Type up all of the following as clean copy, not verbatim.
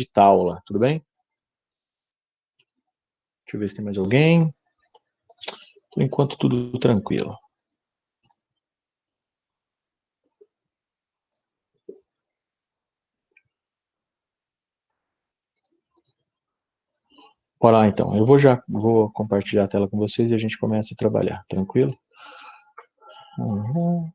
Taula, tudo bem? Deixa eu ver se tem mais alguém. Por enquanto, tudo tranquilo. Bora lá, então. Eu vou compartilhar a tela com vocês e a gente começa a trabalhar, tranquilo? Uhum.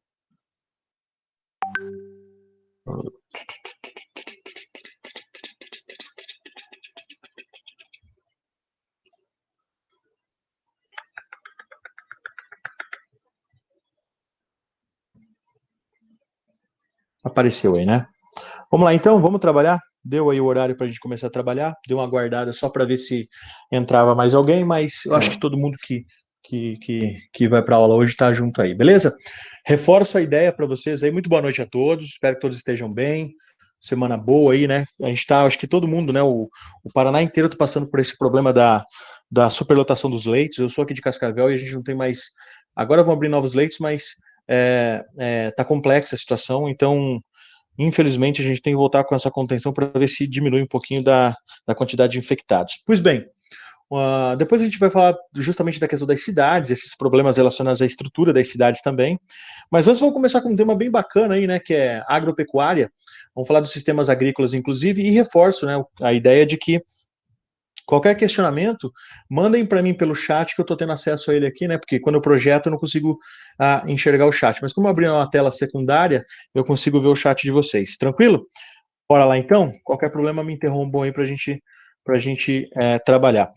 Apareceu aí, né? Vamos lá, então, vamos trabalhar? Deu aí o horário para a gente começar a trabalhar. Deu uma guardada só para ver se entrava mais alguém, mas eu acho que todo mundo que vai para a aula hoje está junto aí, beleza? Reforço a ideia para vocês aí. Muito boa noite a todos. Espero que todos estejam bem. Semana boa aí, né? A gente está, acho que todo mundo, né? O Paraná inteiro está passando por esse problema da superlotação dos leitos. Eu sou aqui de Cascavel e a gente não tem mais. Agora vão abrir novos leitos, mas tá complexa a situação, então infelizmente, a gente tem que voltar com essa contenção para ver se diminui um pouquinho da quantidade de infectados. Pois bem, depois a gente vai falar justamente da questão das cidades, esses problemas relacionados à estrutura das cidades também. Mas antes vamos começar com um tema bem bacana aí, né, que é agropecuária. Vamos falar dos sistemas agrícolas, inclusive, e reforço, né, a ideia de que qualquer questionamento, mandem para mim pelo chat que eu estou tendo acesso a ele aqui, né? Porque quando eu projeto eu não consigo enxergar o chat. Mas como eu abri uma tela secundária, eu consigo ver o chat de vocês. Tranquilo? Bora lá então? Qualquer problema me interrompam aí para a gente trabalhar.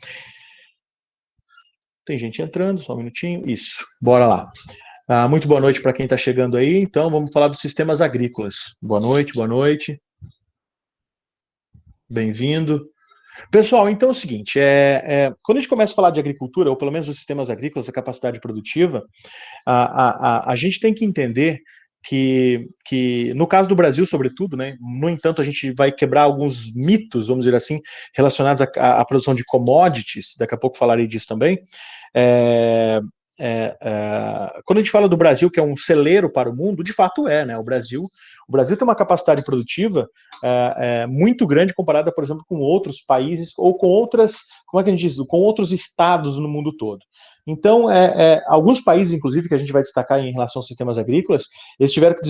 Tem gente entrando, só um minutinho. Isso, bora lá. Muito boa noite para quem está chegando aí. Então, vamos falar dos sistemas agrícolas. Boa noite, boa noite. Bem-vindo. Pessoal, então é o seguinte, quando a gente começa a falar de agricultura, ou pelo menos dos sistemas agrícolas, da capacidade produtiva, a gente tem que entender que, no caso do Brasil, sobretudo, né, no entanto, a gente vai quebrar alguns mitos, vamos dizer assim, relacionados à produção de commodities, daqui a pouco falarei disso também. Quando a gente fala do Brasil, que é um celeiro para o mundo, de fato né, o Brasil tem uma capacidade produtiva muito grande comparada, por exemplo, com outros países ou com outras, como é que a gente diz, com outros estados no mundo todo. Então, alguns países, inclusive, que a gente vai destacar em relação aos sistemas agrícolas, eles tiveram que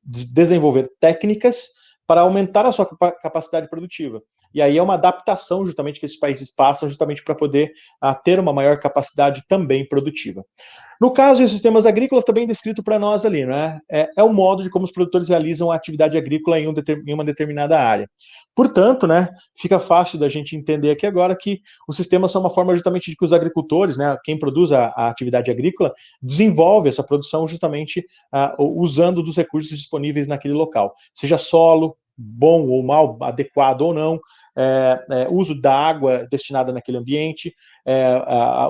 desenvolver técnicas para aumentar a sua capacidade produtiva. E aí é uma adaptação justamente que esses países passam justamente para poder ter uma maior capacidade também produtiva. No caso dos sistemas agrícolas, também descrito para nós ali, né? O modo de como os produtores realizam a atividade agrícola em uma determinada área. Portanto, né, fica fácil da gente entender aqui agora que os sistemas são uma forma justamente de que os agricultores, né, quem produz a atividade agrícola, desenvolve essa produção justamente usando dos recursos disponíveis naquele local, seja solo, bom ou mal, adequado ou não, uso da água destinada naquele ambiente,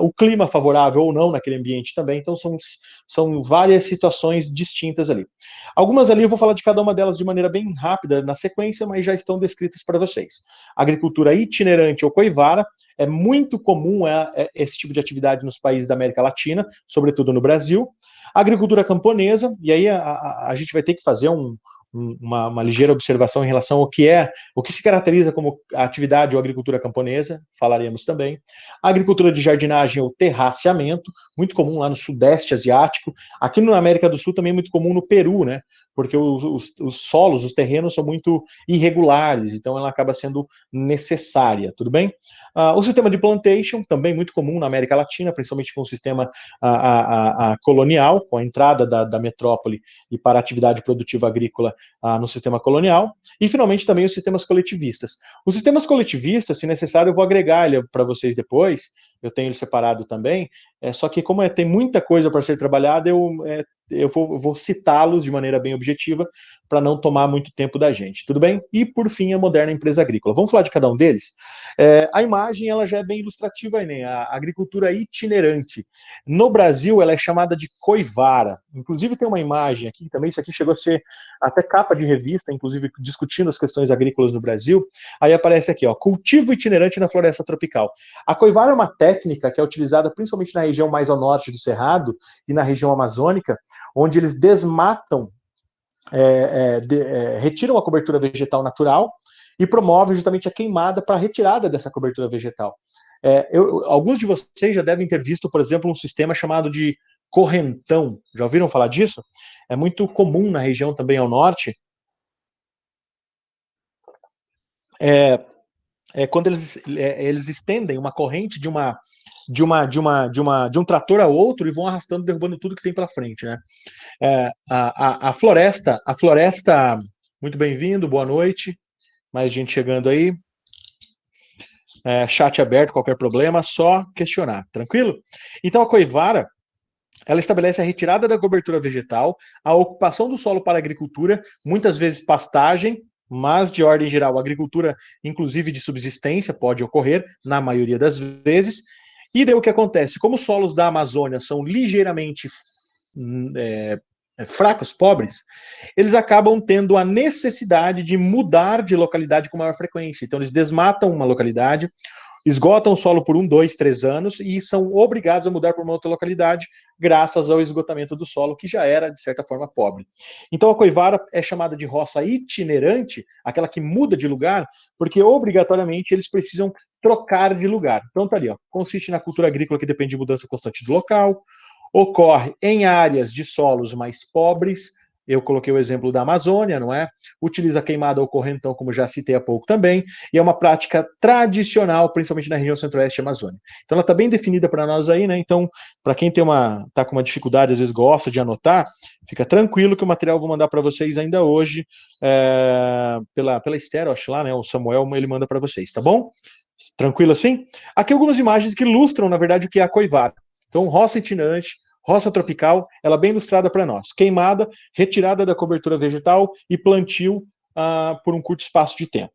o clima favorável ou não naquele ambiente também. Então, são várias situações distintas ali. Algumas ali eu vou falar de cada uma delas de maneira bem rápida na sequência, mas já estão descritas para vocês. Agricultura itinerante ou coivara, é muito comum esse tipo de atividade nos países da América Latina, sobretudo no Brasil. Agricultura camponesa, e aí a gente vai ter que fazer uma ligeira observação em relação ao o que se caracteriza como atividade ou agricultura camponesa, falaremos também. A agricultura de jardinagem ou terraceamento, muito comum lá no Sudeste Asiático. Aqui na América do Sul também é muito comum no Peru, né? Porque os solos, os terrenos são muito irregulares, então ela acaba sendo necessária, tudo bem? O sistema de plantation, também muito comum na América Latina, principalmente com o sistema colonial, com a entrada da metrópole e para a atividade produtiva agrícola no sistema colonial. E, finalmente, também os sistemas coletivistas. Os sistemas coletivistas, se necessário, eu vou agregar ele para vocês depois, eu tenho ele separado também, só que como tem muita coisa para ser trabalhada, eu vou citá-los de maneira bem objetiva para não tomar muito tempo da gente, tudo bem? E, por fim, a moderna empresa agrícola. Vamos falar de cada um deles? A imagem ela já é bem ilustrativa, né? A agricultura itinerante. No Brasil, ela é chamada de coivara. Inclusive, tem uma imagem aqui, também isso aqui chegou a ser até capa de revista, inclusive discutindo as questões agrícolas no Brasil. Aí aparece aqui, ó, cultivo itinerante na floresta tropical. A coivara é uma técnica que é utilizada principalmente na região mais ao norte do Cerrado e na região amazônica, onde eles desmatam, retiram a cobertura vegetal natural e promove justamente a queimada para a retirada dessa cobertura vegetal. Alguns de vocês já devem ter visto, por exemplo, um sistema chamado de correntão. Já ouviram falar disso? É muito comum na região também ao norte. Quando eles estendem uma corrente de um trator a outro e vão arrastando, derrubando tudo que tem pela frente, né? A floresta, muito bem-vindo, boa noite, mais gente chegando aí. Chat aberto, qualquer problema, só questionar, tranquilo? Então a coivara, ela estabelece a retirada da cobertura vegetal, a ocupação do solo para a agricultura, muitas vezes pastagem, mas de ordem geral, a agricultura, inclusive de subsistência, pode ocorrer, na maioria das vezes. E daí o que acontece? Como os solos da Amazônia são ligeiramente fracos, pobres, eles acabam tendo a necessidade de mudar de localidade com maior frequência. Então eles desmatam uma localidade, esgotam o solo por 1, 2, 3 anos e são obrigados a mudar para uma outra localidade, graças ao esgotamento do solo, que já era, de certa forma, pobre. Então a coivara é chamada de roça itinerante, aquela que muda de lugar, porque obrigatoriamente eles precisam trocar de lugar. Então tá ali, ó, consiste na cultura agrícola que depende de mudança constante do local, ocorre em áreas de solos mais pobres. Eu coloquei o exemplo da Amazônia, não é? Utiliza queimada ou correntão, como já citei há pouco também, e é uma prática tradicional, principalmente na região centro-oeste da Amazônia. Então ela está bem definida para nós aí, né? Então, para quem está com uma dificuldade, às vezes gosta de anotar, fica tranquilo que o material eu vou mandar para vocês ainda hoje, pela Esther, acho lá, né? O Samuel, ele manda para vocês, tá bom? Tranquilo assim? Aqui algumas imagens que ilustram, na verdade, o que é a coivara. Então, roça itinerante, roça tropical, ela bem ilustrada para nós. Queimada, retirada da cobertura vegetal e plantio por um curto espaço de tempo.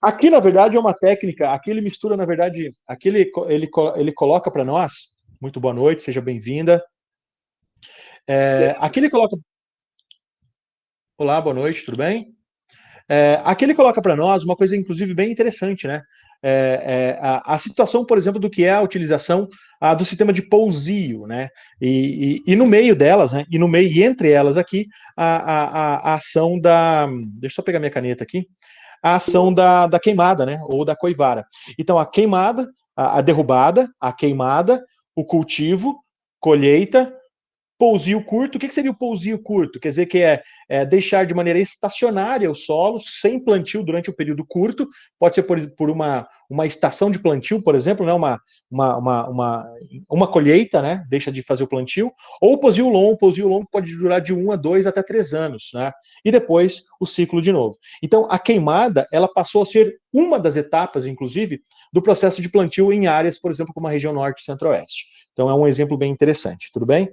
Aqui, na verdade, é uma técnica, aqui ele mistura, na verdade, aqui ele coloca para nós, muito boa noite, seja bem-vinda. Aqui ele coloca... Olá, boa noite, tudo bem? Aqui ele coloca para nós uma coisa, inclusive, bem interessante, né? A situação, por exemplo, do que é a utilização do sistema de pousio, né? E no meio delas, né? E entre elas aqui, a ação da... Deixa eu só pegar minha caneta aqui. A ação da queimada, né? Ou da coivara. Então, a queimada, a derrubada, a queimada, o cultivo, colheita, pousio curto. O que seria o pousio curto? Quer dizer que é deixar de maneira estacionária o solo, sem plantio durante um período curto, pode ser por uma estação de plantio, por exemplo, né? Uma colheita, né? Deixa de fazer o plantio, ou o pousio longo pode durar de 1 a 2 até 3 anos, né? E depois o ciclo de novo. Então, a queimada, ela passou a ser uma das etapas, inclusive, do processo de plantio em áreas, por exemplo, como a região norte e centro-oeste. Então, é um exemplo bem interessante, tudo bem?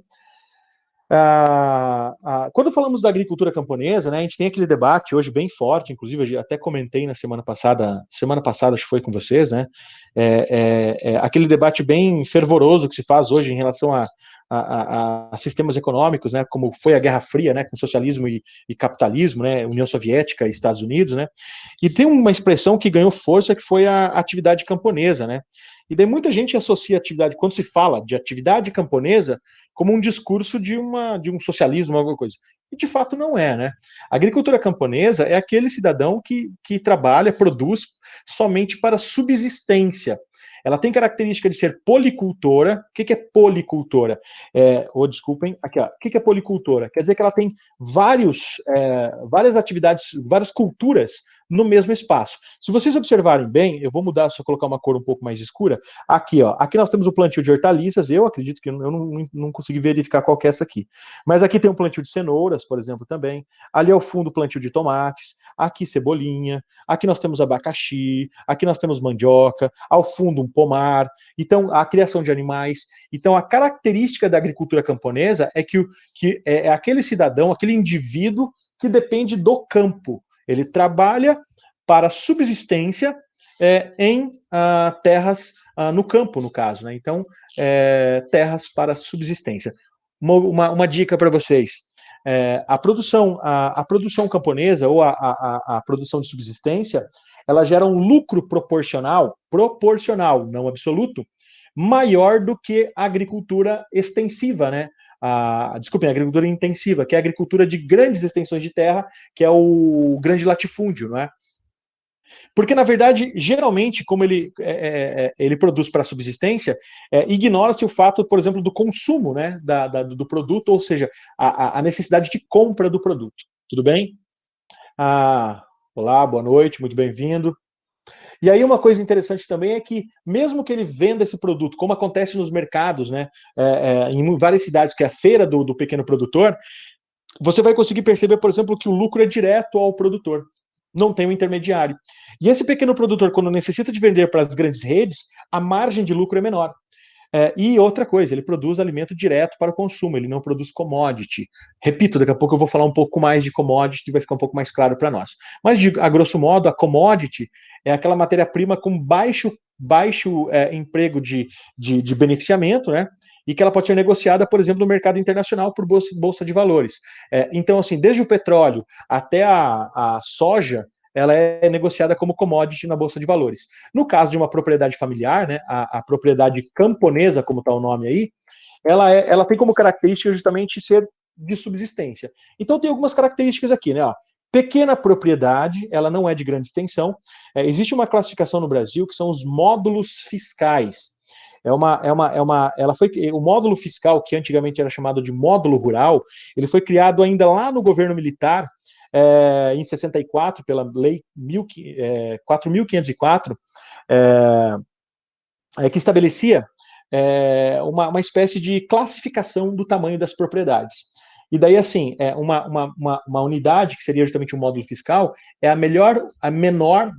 Quando falamos da agricultura camponesa, né, a gente tem aquele debate hoje bem forte, inclusive eu até comentei na semana passada acho que foi com vocês, né, aquele debate bem fervoroso que se faz hoje em relação a sistemas econômicos, né, como foi a Guerra Fria, né, com socialismo e capitalismo, né, União Soviética e Estados Unidos, né, e tem uma expressão que ganhou força que foi a atividade camponesa, né, e daí muita gente associa a atividade, quando se fala de atividade camponesa, como um discurso de um socialismo, alguma coisa. E de fato não é, né? A agricultura camponesa é aquele cidadão que trabalha, produz somente para subsistência. Ela tem característica de ser policultora. O que é policultora? Desculpem, aqui, ó. O que é policultora? Quer dizer que ela tem várias atividades, várias culturas no mesmo espaço. Se vocês observarem bem, eu vou mudar, só colocar uma cor um pouco mais escura. Aqui, ó, aqui nós temos o plantio de hortaliças. Eu acredito que eu não consegui verificar qual que é essa aqui. Mas aqui tem um plantio de cenouras, por exemplo, também. Ali ao fundo, plantio de tomates. Aqui, cebolinha. Aqui nós temos abacaxi. Aqui nós temos mandioca. Ao fundo, um pomar. Então, a criação de animais. Então, a característica da agricultura camponesa é que é aquele cidadão, aquele indivíduo que depende do campo. Ele trabalha para subsistência em terras no campo, no caso, né? Então, terras para subsistência. Uma dica para vocês: a produção camponesa ou a produção de subsistência, ela gera um lucro proporcional, não absoluto, maior do que a agricultura extensiva, né? Desculpem, a agricultura intensiva, que é a agricultura de grandes extensões de terra, que é o grande latifúndio, não é? Porque, na verdade, geralmente, como ele produz para subsistência, ignora-se o fato, por exemplo, do consumo, né, do produto, ou seja, a necessidade de compra do produto. Tudo bem? Ah, olá, boa noite, muito bem-vindo. E aí uma coisa interessante também é que, mesmo que ele venda esse produto, como acontece nos mercados, né, em várias cidades, que é a feira do pequeno produtor, você vai conseguir perceber, por exemplo, que o lucro é direto ao produtor, não tem um intermediário. E esse pequeno produtor, quando necessita de vender para as grandes redes, a margem de lucro é menor. E outra coisa, ele produz alimento direto para o consumo, ele não produz commodity. Repito, daqui a pouco eu vou falar um pouco mais de commodity, vai ficar um pouco mais claro para nós. Mas, a grosso modo, a commodity é aquela matéria-prima com baixo emprego de beneficiamento, né? E que ela pode ser negociada, por exemplo, no mercado internacional por bolsa de valores. Então, assim, desde o petróleo até a soja, ela é negociada como commodity na Bolsa de Valores. No caso de uma propriedade familiar, né, a propriedade camponesa, como está o nome aí, ela tem como característica justamente ser de subsistência. Então tem algumas características aqui, né? Ó. Pequena propriedade, ela não é de grande extensão. Existe uma classificação no Brasil que são os módulos fiscais. O módulo fiscal, que antigamente era chamado de módulo rural, ele foi criado ainda lá no governo militar, em 64, pela Lei 4.504, que estabelecia uma espécie de classificação do tamanho das propriedades. E daí, assim, uma unidade, que seria justamente o módulo fiscal, é a menor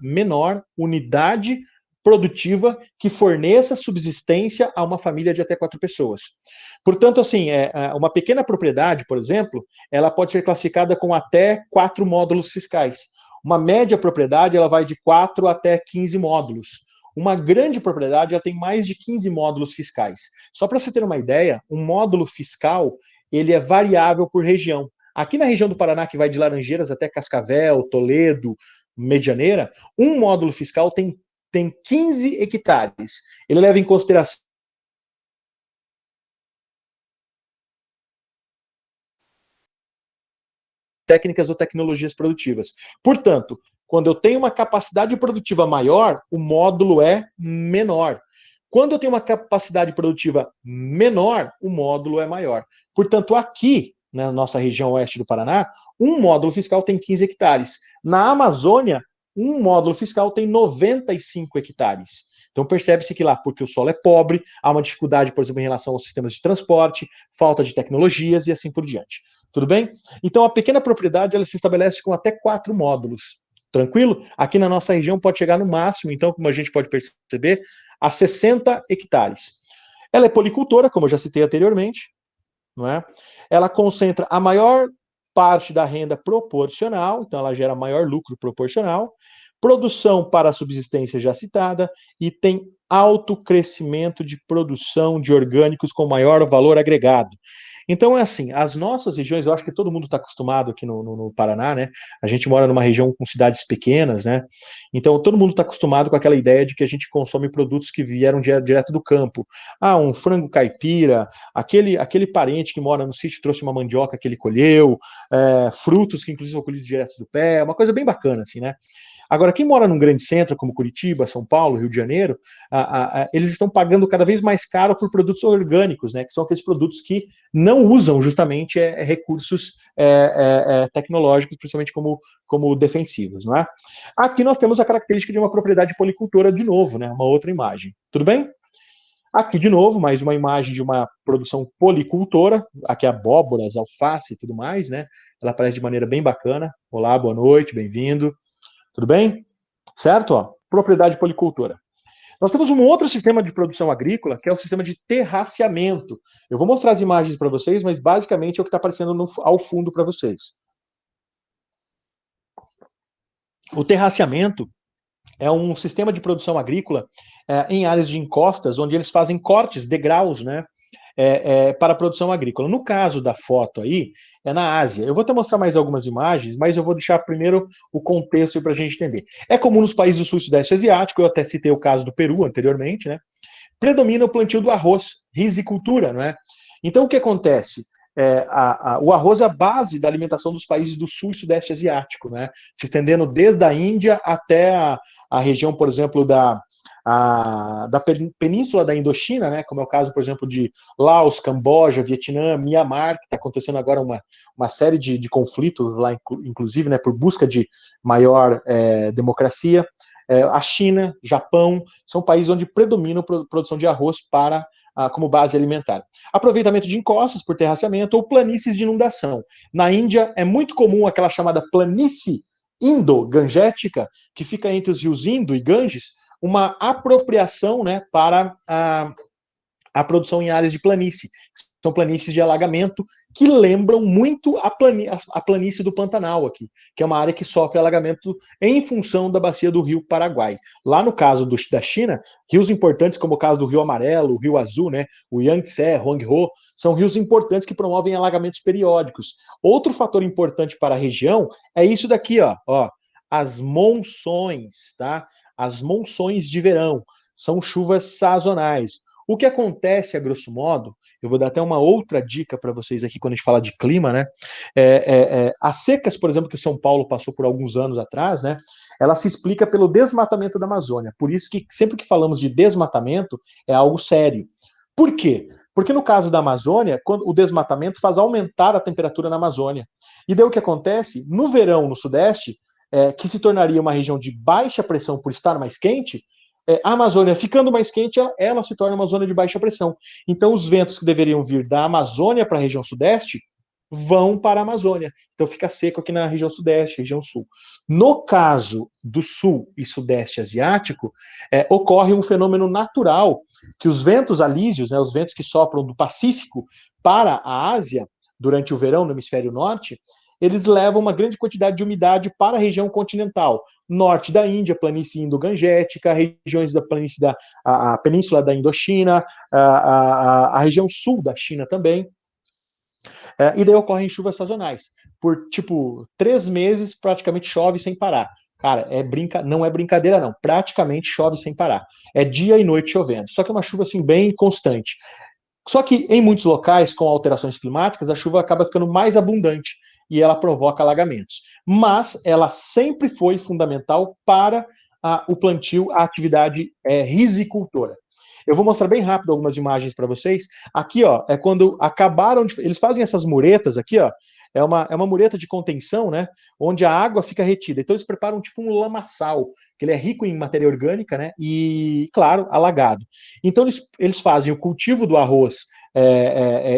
unidade produtiva que forneça subsistência a uma família de até 4 pessoas. Portanto, assim, uma pequena propriedade, por exemplo, ela pode ser classificada com até 4 módulos fiscais. Uma média propriedade, ela vai de 4 até 15 módulos. Uma grande propriedade já tem mais de 15 módulos fiscais. Só para você ter uma ideia, um módulo fiscal, ele é variável por região. Aqui na região do Paraná, que vai de Laranjeiras até Cascavel, Toledo, Medianeira, um módulo fiscal tem 15 hectares. Ele leva em consideração técnicas ou tecnologias produtivas. Portanto, quando eu tenho uma capacidade produtiva maior, o módulo é menor. Quando eu tenho uma capacidade produtiva menor, o módulo é maior. Portanto, aqui, na nossa região oeste do Paraná, um módulo fiscal tem 15 hectares. Na Amazônia, um módulo fiscal tem 95 hectares. Então percebe-se que lá, porque o solo é pobre, há uma dificuldade, por exemplo, em relação aos sistemas de transporte, falta de tecnologias e assim por diante. Tudo bem? Então a pequena propriedade ela se estabelece com até 4 módulos. Tranquilo? Aqui na nossa região pode chegar no máximo, então, como a gente pode perceber, a 60 hectares. Ela é policultora, como eu já citei anteriormente, não é? Ela concentra a maior parte da renda proporcional, então ela gera maior lucro proporcional, produção para a subsistência já citada, e tem alto crescimento de produção de orgânicos com maior valor agregado. Então é assim, as nossas regiões, eu acho que todo mundo está acostumado aqui no Paraná, né? A gente mora numa região com cidades pequenas, né? Então todo mundo está acostumado com aquela ideia de que a gente consome produtos que vieram direto do campo. Ah, um frango caipira, aquele parente que mora no sítio trouxe uma mandioca que ele colheu, frutos que inclusive são colhidos direto do pé, uma coisa bem bacana, assim, né? Agora, quem mora num grande centro, como Curitiba, São Paulo, Rio de Janeiro, eles estão pagando cada vez mais caro por produtos orgânicos, né? Que são aqueles produtos que não usam justamente recursos tecnológicos, principalmente como defensivos, não é? Aqui nós temos a característica de uma propriedade policultora de novo, né? Uma outra imagem. Tudo bem? Aqui, de novo, mais uma imagem de uma produção policultora. Aqui abóboras, alface e tudo mais, né? Ela aparece de maneira bem bacana. Olá, boa noite, bem-vindo. Tudo bem? Certo? Ó, propriedade policultura. Nós temos um outro sistema de produção agrícola, que é o sistema de terraceamento. Eu vou mostrar as imagens para vocês, mas basicamente é o que está aparecendo ao fundo para vocês. O terraceamento é um sistema de produção agrícola em áreas de encostas, onde eles fazem cortes, degraus, né? Para a produção agrícola. No caso da foto aí, é na Ásia. Eu vou até mostrar mais algumas imagens, mas eu vou deixar primeiro o contexto para a gente entender. É comum nos países do sul e sudeste asiático, eu até citei o caso do Peru anteriormente, né? Predomina o plantio do arroz, rizicultura, não é? Então o que acontece? o arroz é a base da alimentação dos países do sul e sudeste asiático, né? Se estendendo desde a Índia até a região, por exemplo, da península da Indochina, né? Como é o caso, por exemplo, de Laos, Camboja, Vietnã, Mianmar, que está acontecendo agora uma série de conflitos lá, inclusive, né? Por busca de maior democracia. A China, Japão, são países onde predomina a produção de arroz como base alimentar. Aproveitamento de encostas por terraceamento ou planícies de inundação. Na Índia é muito comum aquela chamada planície indo-gangética, que fica entre os rios Indo e Ganges, uma apropriação, né, para a produção em áreas de planície. São planícies de alagamento que lembram muito a planície do Pantanal aqui, que é uma área que sofre alagamento em função da bacia do rio Paraguai. Lá no caso da China, rios importantes como o caso do Rio Amarelo, o Rio Azul, né, o Yangtze, Huanghe, são rios importantes que promovem alagamentos periódicos. Outro fator importante para a região é isso daqui, ó, as monções, tá? As monções de verão são chuvas sazonais. O que acontece, a grosso modo, eu vou dar até uma outra dica para vocês aqui quando a gente fala de clima, né? As secas, por exemplo, que São Paulo passou por alguns anos atrás, né? Ela se explica pelo desmatamento da Amazônia. Por isso que sempre que falamos de desmatamento é algo sério. Por quê? Porque no caso da Amazônia, quando o desmatamento faz aumentar a temperatura na Amazônia. E daí o que acontece? No verão, no Sudeste, que se tornaria uma região de baixa pressão por estar mais quente, a Amazônia ficando mais quente, ela se torna uma zona de baixa pressão. Então, os ventos que deveriam vir da Amazônia para a região sudeste vão para a Amazônia. Então, fica seco aqui na região sudeste, região sul. No caso do sul e sudeste asiático, ocorre um fenômeno natural que os ventos alísios, né, os ventos que sopram do Pacífico para a Ásia durante o verão no hemisfério norte, eles levam uma grande quantidade de umidade para a região continental, norte da Índia, planície indo-gangética, regiões da planície a península da Indochina, a região sul da China também. E daí ocorrem chuvas sazonais. Por, 3 meses praticamente chove sem parar. Cara, não é brincadeira não, praticamente chove sem parar. É dia e noite chovendo, só que é uma chuva assim bem constante. Só que em muitos locais, com alterações climáticas, a chuva acaba ficando mais abundante e ela provoca alagamentos. Mas ela sempre foi fundamental para o plantio, a atividade risicultora. Eu vou mostrar bem rápido algumas imagens para vocês. Aqui, ó, é quando acabaram de... Eles fazem essas muretas aqui, ó. É uma mureta de contenção, né? Onde a água fica retida. Então eles preparam tipo um lamaçal, que ele é rico em matéria orgânica, né? E, claro, alagado. Então eles fazem o cultivo do arroz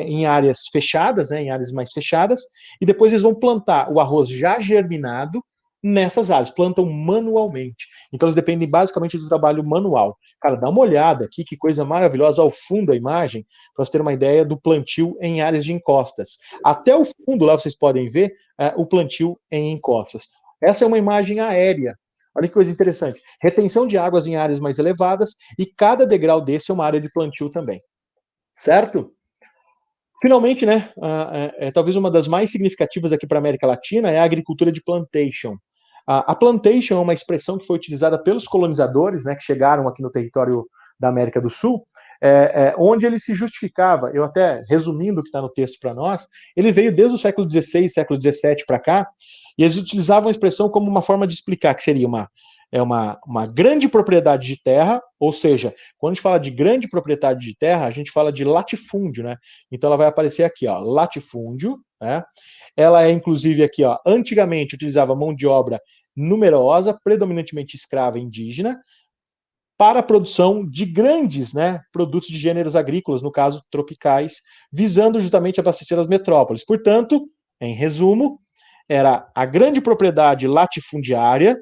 em áreas fechadas, né? Em áreas mais fechadas, e depois eles vão plantar o arroz já germinado nessas áreas, plantam manualmente. Então eles dependem basicamente do trabalho manual. Cara, dá uma olhada aqui, que coisa maravilhosa, ao fundo a imagem, para você ter uma ideia do plantio em áreas de encostas. Até o fundo lá vocês podem ver o plantio em encostas. Essa é uma imagem aérea. Olha que coisa interessante. Retenção de águas em áreas mais elevadas e cada degrau desse é uma área de plantio também. Certo? Finalmente, né, talvez uma das mais significativas aqui para a América Latina é a agricultura de plantation. A plantation é uma expressão que foi utilizada pelos colonizadores, né, que chegaram aqui no território da América do Sul, onde ele se justificava, eu até resumindo o que está no texto para nós, ele veio desde o século XVI, século XVII para cá, e eles utilizavam a expressão como uma forma de explicar que seria uma grande propriedade de terra, ou seja, quando a gente fala de grande propriedade de terra, a gente fala de latifúndio, né? Então ela vai aparecer aqui, ó, latifúndio, né? Ela é inclusive aqui, ó, antigamente utilizava mão de obra numerosa, predominantemente escrava indígena, para a produção de grandes, né, produtos de gêneros agrícolas, no caso tropicais, visando justamente abastecer as metrópoles. Portanto, em resumo, era a grande propriedade latifundiária,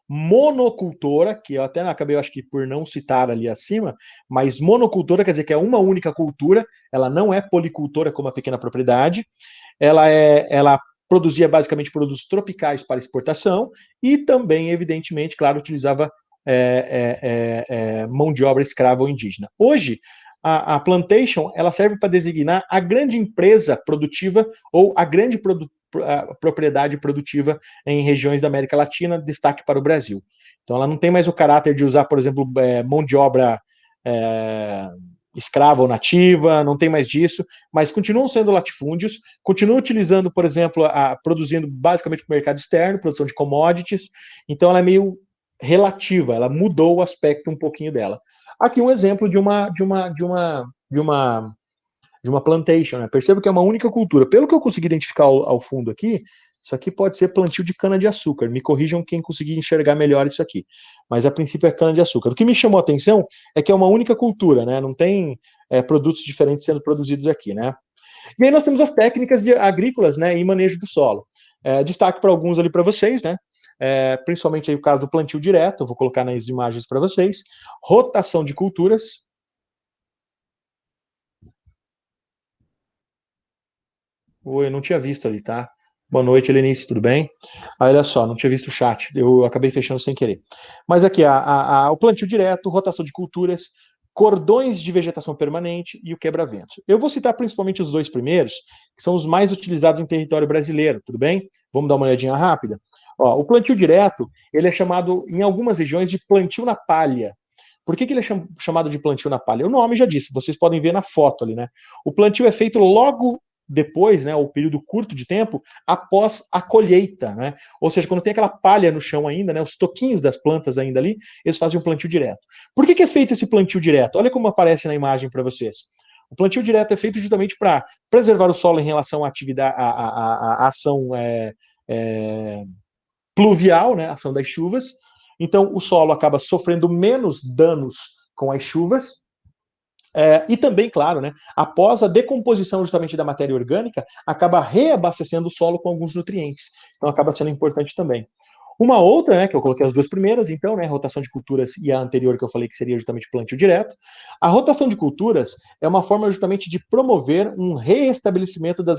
monocultora, que eu até acabei, eu acho que por não citar ali acima, mas monocultora quer dizer que é uma única cultura, ela não é policultora como a pequena propriedade, ela produzia basicamente produtos tropicais para exportação e também, evidentemente, claro, utilizava mão de obra escrava ou indígena. Hoje, a plantation ela serve para designar a grande empresa produtiva ou a grande propriedade produtiva em regiões da América Latina, destaque para o Brasil. Então, ela não tem mais o caráter de usar, por exemplo, mão de obra escrava ou nativa, não tem mais disso, mas continuam sendo latifúndios, continuam utilizando, por exemplo, produzindo basicamente para o mercado externo, produção de commodities, então ela é meio relativa, ela mudou o aspecto um pouquinho dela. Aqui um exemplo de uma plantation, né? Perceba que é uma única cultura. Pelo que eu consegui identificar ao fundo aqui, isso aqui pode ser plantio de cana-de-açúcar. Me corrijam quem conseguir enxergar melhor isso aqui. Mas a princípio é cana-de-açúcar. O que me chamou a atenção é que é uma única cultura, né? Não tem produtos diferentes sendo produzidos aqui, né? E aí nós temos as técnicas agrícolas, né? E manejo do solo. Destaque para alguns ali para vocês, né? Principalmente aí o caso do plantio direto, eu vou colocar nas imagens para vocês. Rotação de culturas. Oi, eu não tinha visto ali, tá? Boa noite, Helenice, tudo bem? Olha só, não tinha visto o chat, eu acabei fechando sem querer. Mas aqui, o plantio direto, rotação de culturas, cordões de vegetação permanente e o quebra-ventos. Eu vou citar principalmente os dois primeiros, que são os mais utilizados em território brasileiro, tudo bem? Vamos dar uma olhadinha rápida? Ó, o plantio direto, ele é chamado, em algumas regiões, de plantio na palha. Por que ele é chamado de plantio na palha? O nome já disse, vocês podem ver na foto ali, né? O plantio é feito logo depois, né, o período curto de tempo, após a colheita, né? Ou seja, quando tem aquela palha no chão ainda, né, os toquinhos das plantas ainda ali, eles fazem um plantio direto. Por que é feito esse plantio direto? Olha como aparece na imagem para vocês. O plantio direto é feito justamente para preservar o solo em relação à atividade, à ação pluvial, né, ação das chuvas. Então, o solo acaba sofrendo menos danos com as chuvas, e também, claro, né, após a decomposição justamente da matéria orgânica, acaba reabastecendo o solo com alguns nutrientes. Então acaba sendo importante também. Uma outra, né, que eu coloquei as duas primeiras, então, né, rotação de culturas e a anterior que eu falei que seria justamente plantio direto. A rotação de culturas é uma forma justamente de promover um reestabelecimento dos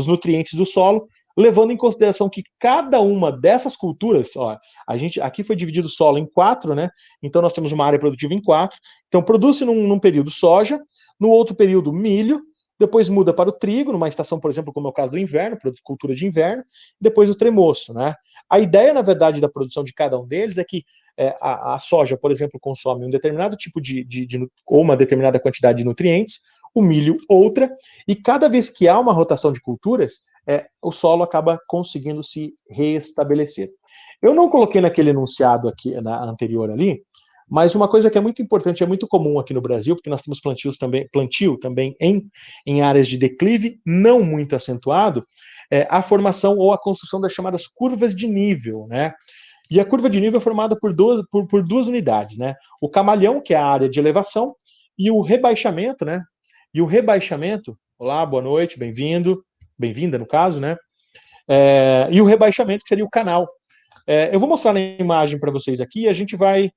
nutrientes do solo, levando em consideração que cada uma dessas culturas, ó, a gente aqui foi dividido o solo em quatro, né? Então nós temos uma área produtiva em quatro. Então produz-se num período soja, no outro período milho, depois muda para o trigo, numa estação, por exemplo, como é o caso do inverno, cultura de inverno, depois o tremoço, né? A ideia, na verdade, da produção de cada um deles é que a soja, por exemplo, consome um determinado tipo ou uma determinada quantidade de nutrientes, o milho outra, e cada vez que há uma rotação de culturas, o solo acaba conseguindo se reestabelecer. Eu não coloquei naquele enunciado aqui, na anterior ali, mas uma coisa que é muito importante, é muito comum aqui no Brasil, porque nós temos plantio também em áreas de declive não muito acentuado, a formação ou a construção das chamadas curvas de nível, né? E a curva de nível é formada por duas unidades, né? O camalhão, que é a área de elevação, e o rebaixamento, né? E o rebaixamento, olá, boa noite, bem-vindo, bem-vinda no caso, né? E o rebaixamento, que seria o canal. Eu vou mostrar na imagem para vocês aqui e a gente vai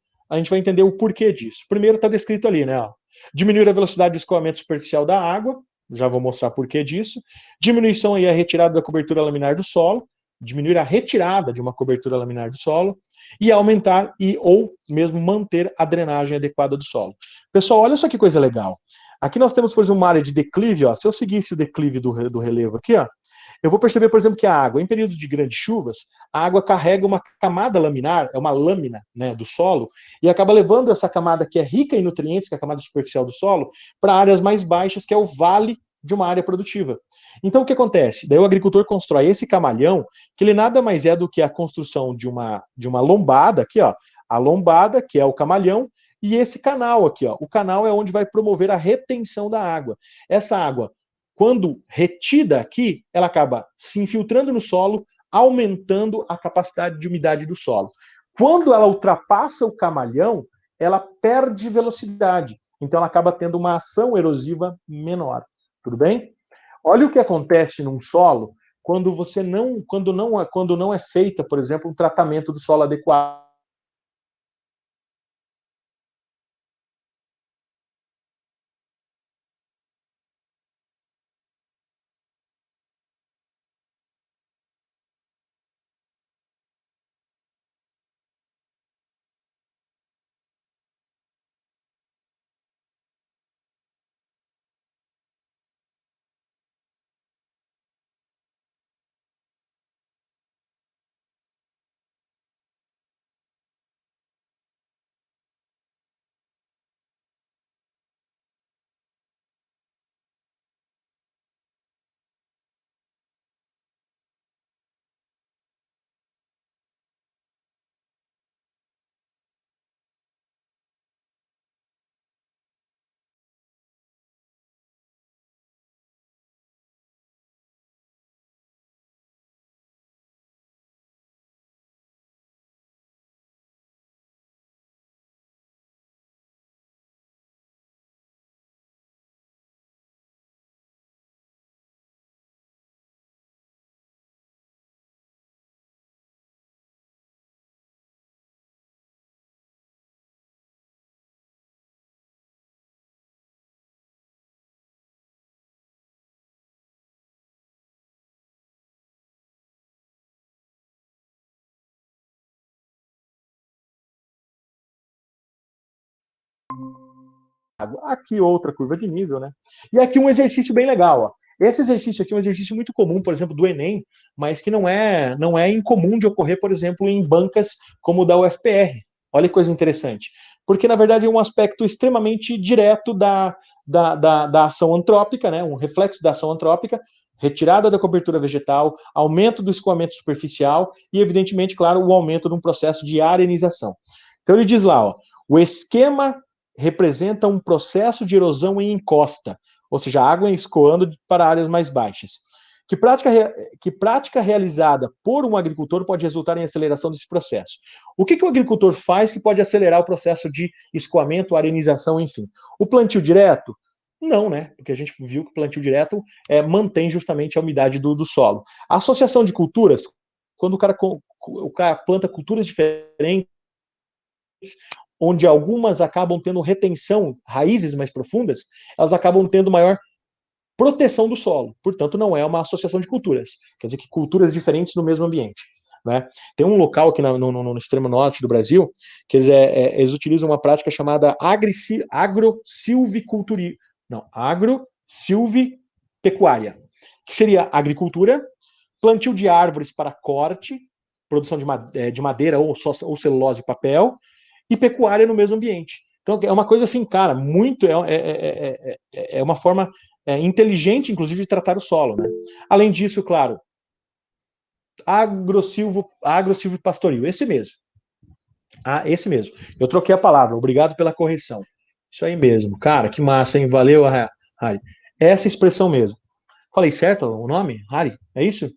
entender o porquê disso. Primeiro está descrito ali, né? Ó, diminuir a velocidade de escoamento superficial da água, já vou mostrar porquê disso. Diminuição e a retirada da cobertura laminar do solo, diminuir a retirada de uma cobertura laminar do solo e aumentar ou mesmo manter a drenagem adequada do solo. Pessoal, olha só que coisa legal. Aqui nós temos, por exemplo, uma área de declive, ó. Se eu seguisse o declive do relevo aqui, ó, eu vou perceber, por exemplo, que a água, em períodos de grandes chuvas, a água carrega uma camada laminar, é uma lâmina, né, do solo, e acaba levando essa camada que é rica em nutrientes, que é a camada superficial do solo, para áreas mais baixas, que é o vale de uma área produtiva. Então, o que acontece? Daí o agricultor constrói esse camalhão, que ele nada mais é do que a construção de uma lombada, aqui, ó, a lombada, que é o camalhão, e esse canal aqui, ó, o canal é onde vai promover a retenção da água. Essa água, quando retida aqui, ela acaba se infiltrando no solo, aumentando a capacidade de umidade do solo. Quando ela ultrapassa o camalhão, ela perde velocidade. Então ela acaba tendo uma ação erosiva menor. Tudo bem? Olha o que acontece num solo quando não é feita, por exemplo, um tratamento do solo adequado. Aqui outra curva de nível, né? E aqui um exercício bem legal, ó. Esse exercício aqui é um exercício muito comum, por exemplo, do Enem, mas que não é incomum de ocorrer, por exemplo, em bancas como o da UFPR. Olha que coisa interessante. Porque, na verdade, é um aspecto extremamente direto da ação antrópica, né? Um reflexo da ação antrópica, retirada da cobertura vegetal, aumento do escoamento superficial e, evidentemente, claro, o aumento de um processo de arenização. Então ele diz lá, ó, o esquema representa um processo de erosão em encosta, ou seja, a água escoando para áreas mais baixas. Que prática realizada por um agricultor pode resultar em aceleração desse processo? O que o agricultor faz que pode acelerar o processo de escoamento, arenização, enfim? O plantio direto? Não, né? Porque a gente viu que o plantio direto mantém justamente a umidade do solo. A associação de culturas, quando o cara planta culturas diferentes, onde algumas acabam tendo retenção, raízes mais profundas, elas acabam tendo maior proteção do solo. Portanto, não é uma associação de culturas. Quer dizer que culturas diferentes no mesmo ambiente. Né? Tem um local aqui no extremo norte do Brasil que eles utilizam uma prática chamada agrosilviculturismo. Não, agrosilvipecuária, que seria agricultura, plantio de árvores para corte, produção de madeira ou celulose e papel, e pecuária no mesmo ambiente. Então, é uma coisa assim, cara, muito. É uma forma inteligente, inclusive, de tratar o solo. Né? Além disso, claro, agrosilvo pastoril, esse mesmo. Ah, esse mesmo. Eu troquei a palavra, obrigado pela correção. Isso aí mesmo. Cara, que massa, hein? Valeu, Hari. Essa expressão mesmo. Falei certo o nome? Hari? É isso?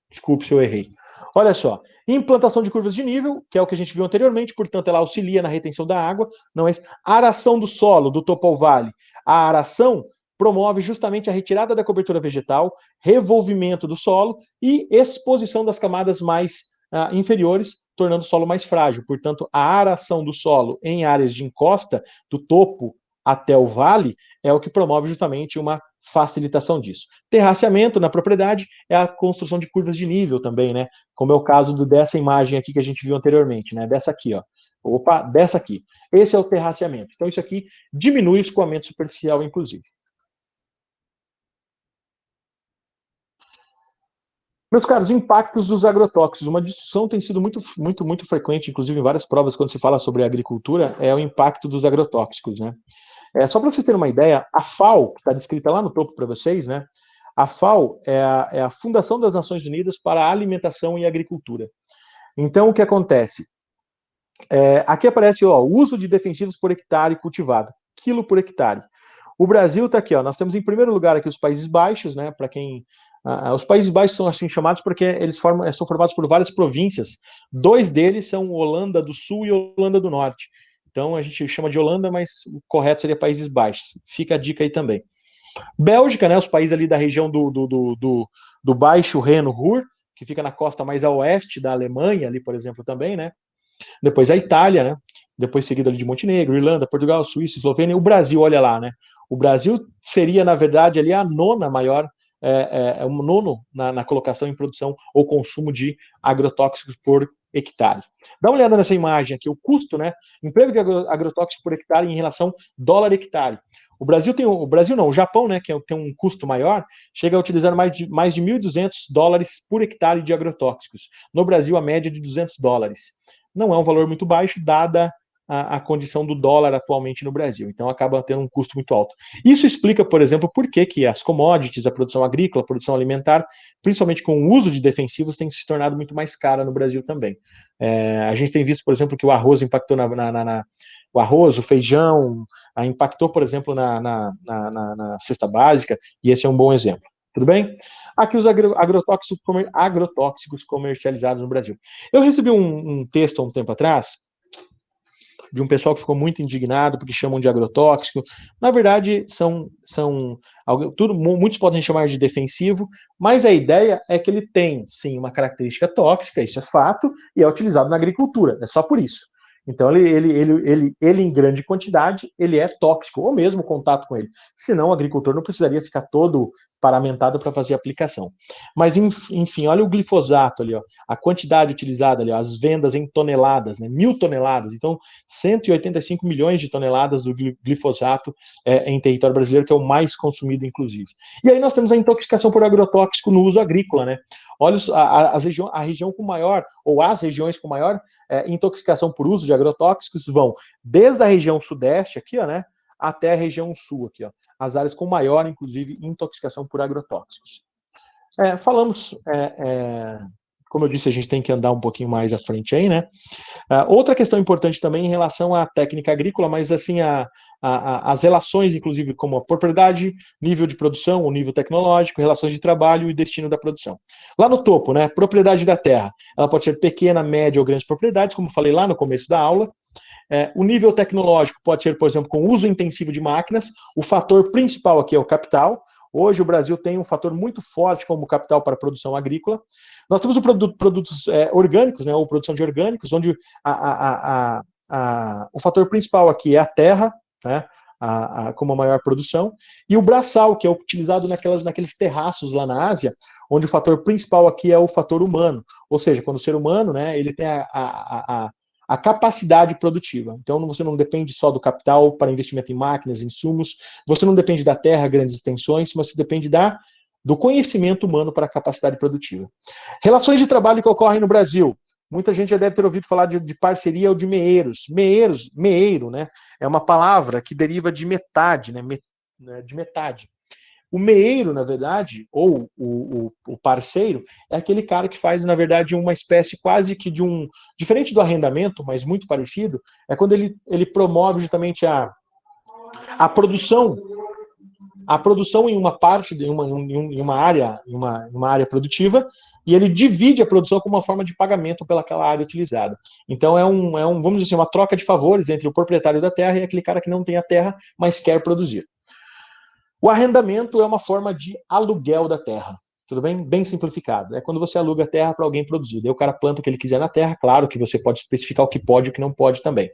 Desculpe se eu errei. Olha só, implantação de curvas de nível, que é o que a gente viu anteriormente, portanto, ela auxilia na retenção da água, não é isso? Aração do solo, do topo ao vale. A aração promove justamente a retirada da cobertura vegetal, revolvimento do solo e exposição das camadas mais inferiores, tornando o solo mais frágil. Portanto, a aração do solo em áreas de encosta, do topo até o vale, é o que promove justamente uma facilitação disso. Terraceamento na propriedade é a construção de curvas de nível também, né? Como é o caso dessa imagem aqui que a gente viu anteriormente, né? Dessa aqui, ó. Opa, dessa aqui. Esse é o terraceamento. Então, isso aqui diminui o escoamento superficial, inclusive. Meus caros, impactos dos agrotóxicos. Uma discussão tem sido muito frequente, inclusive em várias provas, quando se fala sobre agricultura, é o impacto dos agrotóxicos, né? Só para vocês terem uma ideia, a FAO, que está descrita lá no topo para vocês, né? A FAO é a Fundação das Nações Unidas para a Alimentação e Agricultura. Então, o que acontece? Aqui aparece ó, o uso de defensivos por hectare cultivado, quilo por hectare. O Brasil está aqui, ó, nós temos em primeiro lugar aqui os Países Baixos, né? Para quem os Países Baixos são assim chamados porque eles são formados por várias províncias. Dois deles são Holanda do Sul e Holanda do Norte. Então a gente chama de Holanda, mas o correto seria Países Baixos. Fica a dica aí também. Bélgica, né? Os países ali da região do Baixo Reno-Ruhr, que fica na costa mais a oeste da Alemanha, ali, por exemplo, também, né? Depois a Itália, né? Depois seguida ali de Montenegro, Irlanda, Portugal, Suíça, Eslovênia, o Brasil, olha lá, né? O Brasil seria, na verdade, ali a nona maior, o nono na colocação em produção ou consumo de agrotóxicos por hectare. Dá uma olhada nessa imagem aqui, o custo, né? Emprego de agrotóxico por hectare em relação dólar hectare. O Japão, né, que tem um custo maior, chega a utilizar mais de 1.200 dólares por hectare de agrotóxicos. No Brasil, a média de 200 dólares. Não é um valor muito baixo, dada a condição do dólar atualmente no Brasil. Então, acaba tendo um custo muito alto. Isso explica, por exemplo, por que as commodities, a produção agrícola, a produção alimentar, principalmente com o uso de defensivos, tem se tornado muito mais cara no Brasil também. A gente tem visto, por exemplo, que o arroz impactou o arroz, o feijão, impactou, por exemplo, na cesta básica, e esse é um bom exemplo. Tudo bem? Aqui os agrotóxicos comercializados no Brasil. Eu recebi um texto há um tempo atrás, de um pessoal que ficou muito indignado porque chamam de agrotóxico. Na verdade, muitos podem chamar de defensivo, mas a ideia é que ele tem, sim, uma característica tóxica, isso é fato, e é utilizado na agricultura, é só por isso. Então, ele em grande quantidade, ele é tóxico, ou mesmo contato com ele. Senão, o agricultor não precisaria ficar todo paramentado para fazer a aplicação. Mas, enfim, olha o glifosato ali, ó, a quantidade utilizada ali, ó, as vendas em toneladas, né, 1.000 toneladas. Então, 185 milhões de toneladas do glifosato em território brasileiro, que é o mais consumido, inclusive. E aí nós temos a intoxicação por agrotóxico no uso agrícola, né? Olha a região com maior, ou as regiões com maior intoxicação por uso de agrotóxicos vão desde a região sudeste aqui, ó, né, até a região sul aqui, ó, as áreas com maior, inclusive, intoxicação por agrotóxicos. Falamos, como eu disse, a gente tem que andar um pouquinho mais à frente aí, né? Outra questão importante também em relação à técnica agrícola, mas assim, as relações, inclusive, como a propriedade, nível de produção, o nível tecnológico, relações de trabalho e destino da produção. Lá no topo, né, propriedade da terra, ela pode ser pequena, média ou grandes propriedades, como falei lá no começo da aula. O nível tecnológico pode ser, por exemplo, com uso intensivo de máquinas. O fator principal aqui é o capital. Hoje o Brasil tem um fator muito forte como capital para a produção agrícola. Nós temos produtos orgânicos, né, ou produção de orgânicos, onde o fator principal aqui é a terra, né, como a maior produção, e o braçal, que é utilizado naqueles terraços lá na Ásia, onde o fator principal aqui é o fator humano. Ou seja, quando o ser humano, né, ele tem a capacidade produtiva. Então, você não depende só do capital para investimento em máquinas, insumos, você não depende da terra, grandes extensões, mas você depende do conhecimento humano para a capacidade produtiva. Relações de trabalho que ocorrem no Brasil. Muita gente já deve ter ouvido falar de parceria ou de meeiros. Meeiro, né? É uma palavra que deriva de metade, né? De metade. O meeiro, na verdade, ou o parceiro, é aquele cara que faz, na verdade, uma espécie quase que de um. Diferente do arrendamento, mas muito parecido, é quando ele promove justamente a produção. A produção em uma parte, em uma área produtiva, e ele divide a produção como uma forma de pagamento pelaquela área utilizada. Então vamos dizer assim, uma troca de favores entre o proprietário da terra e aquele cara que não tem a terra, mas quer produzir. O arrendamento é uma forma de aluguel da terra. Tudo bem? Bem simplificado. É quando você aluga a terra para alguém produzir. Daí o cara planta o que ele quiser na terra, claro que você pode especificar o que pode e o que não pode também.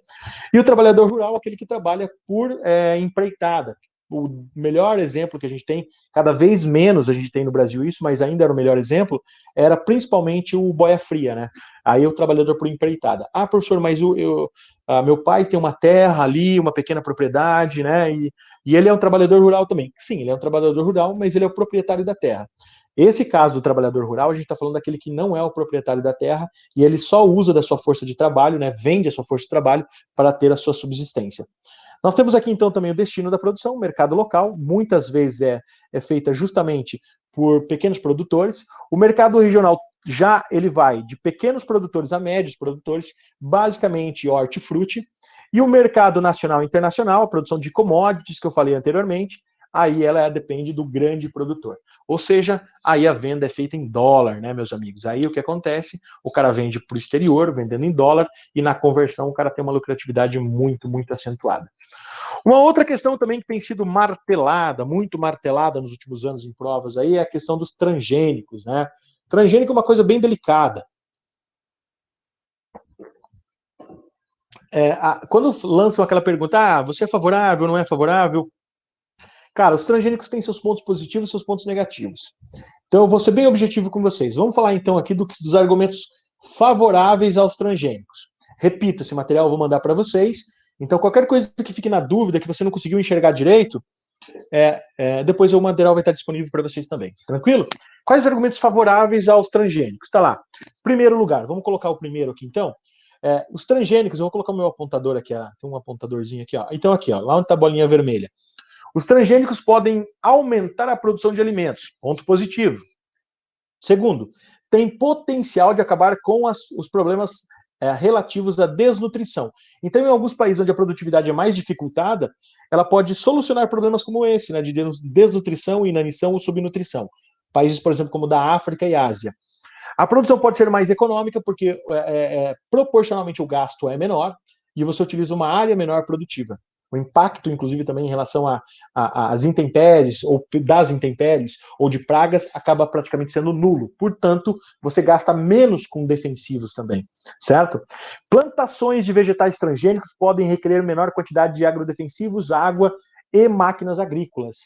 E o trabalhador rural é aquele que trabalha por empreitada. O melhor exemplo que a gente tem, cada vez menos a gente tem no Brasil isso, mas ainda era o melhor exemplo, era principalmente o boia fria, né? Aí o trabalhador por empreitada. Ah, professor, mas meu pai tem uma terra ali, uma pequena propriedade, né? E ele é um trabalhador rural também. Sim, ele é um trabalhador rural, mas ele é o proprietário da terra. Esse caso do trabalhador rural, a gente está falando daquele que não é o proprietário da terra e ele só usa da sua força de trabalho, né? Vende a sua força de trabalho para ter a sua subsistência. Nós temos aqui então também o destino da produção, o mercado local, muitas vezes é feita justamente por pequenos produtores. O mercado regional já ele vai de pequenos produtores a médios produtores, basicamente hortifruti. E o mercado nacional e internacional, a produção de commodities que eu falei anteriormente, aí ela depende do grande produtor. Ou seja, aí a venda é feita em dólar, né, meus amigos? Aí o que acontece? O cara vende para o exterior, vendendo em dólar, e na conversão o cara tem uma lucratividade muito, muito acentuada. Uma outra questão também que tem sido martelada, muito martelada nos últimos anos em provas aí, é a questão dos transgênicos, né? Transgênico é uma coisa bem delicada. Quando lançam aquela pergunta, você é favorável, não é favorável? Cara, os transgênicos têm seus pontos positivos e seus pontos negativos. Então, eu vou ser bem objetivo com vocês. Vamos falar então aqui dos argumentos favoráveis aos transgênicos. Repito, esse material eu vou mandar para vocês. Então, qualquer coisa que fique na dúvida, que você não conseguiu enxergar direito, depois o material vai estar disponível para vocês também. Tranquilo? Quais os argumentos favoráveis aos transgênicos? Está lá. Primeiro lugar, vamos colocar o primeiro aqui então. Os transgênicos, eu vou colocar o meu apontador aqui, tem um apontadorzinho aqui, ó. Então, aqui, ó, lá onde está a bolinha vermelha. Os transgênicos podem aumentar a produção de alimentos. Ponto positivo. Segundo, tem potencial de acabar com os problemas relativos à desnutrição. Então, em alguns países onde a produtividade é mais dificultada, ela pode solucionar problemas como esse, né, de desnutrição, inanição ou subnutrição. Países, por exemplo, como da África e Ásia. A produção pode ser mais econômica porque proporcionalmente o gasto é menor e você utiliza uma área menor produtiva. O impacto, inclusive, também em relação às intempéries, ou das intempéries, ou de pragas, acaba praticamente sendo nulo. Portanto, você gasta menos com defensivos também, certo? Plantações de vegetais transgênicos podem requerer menor quantidade de agrodefensivos, água e máquinas agrícolas.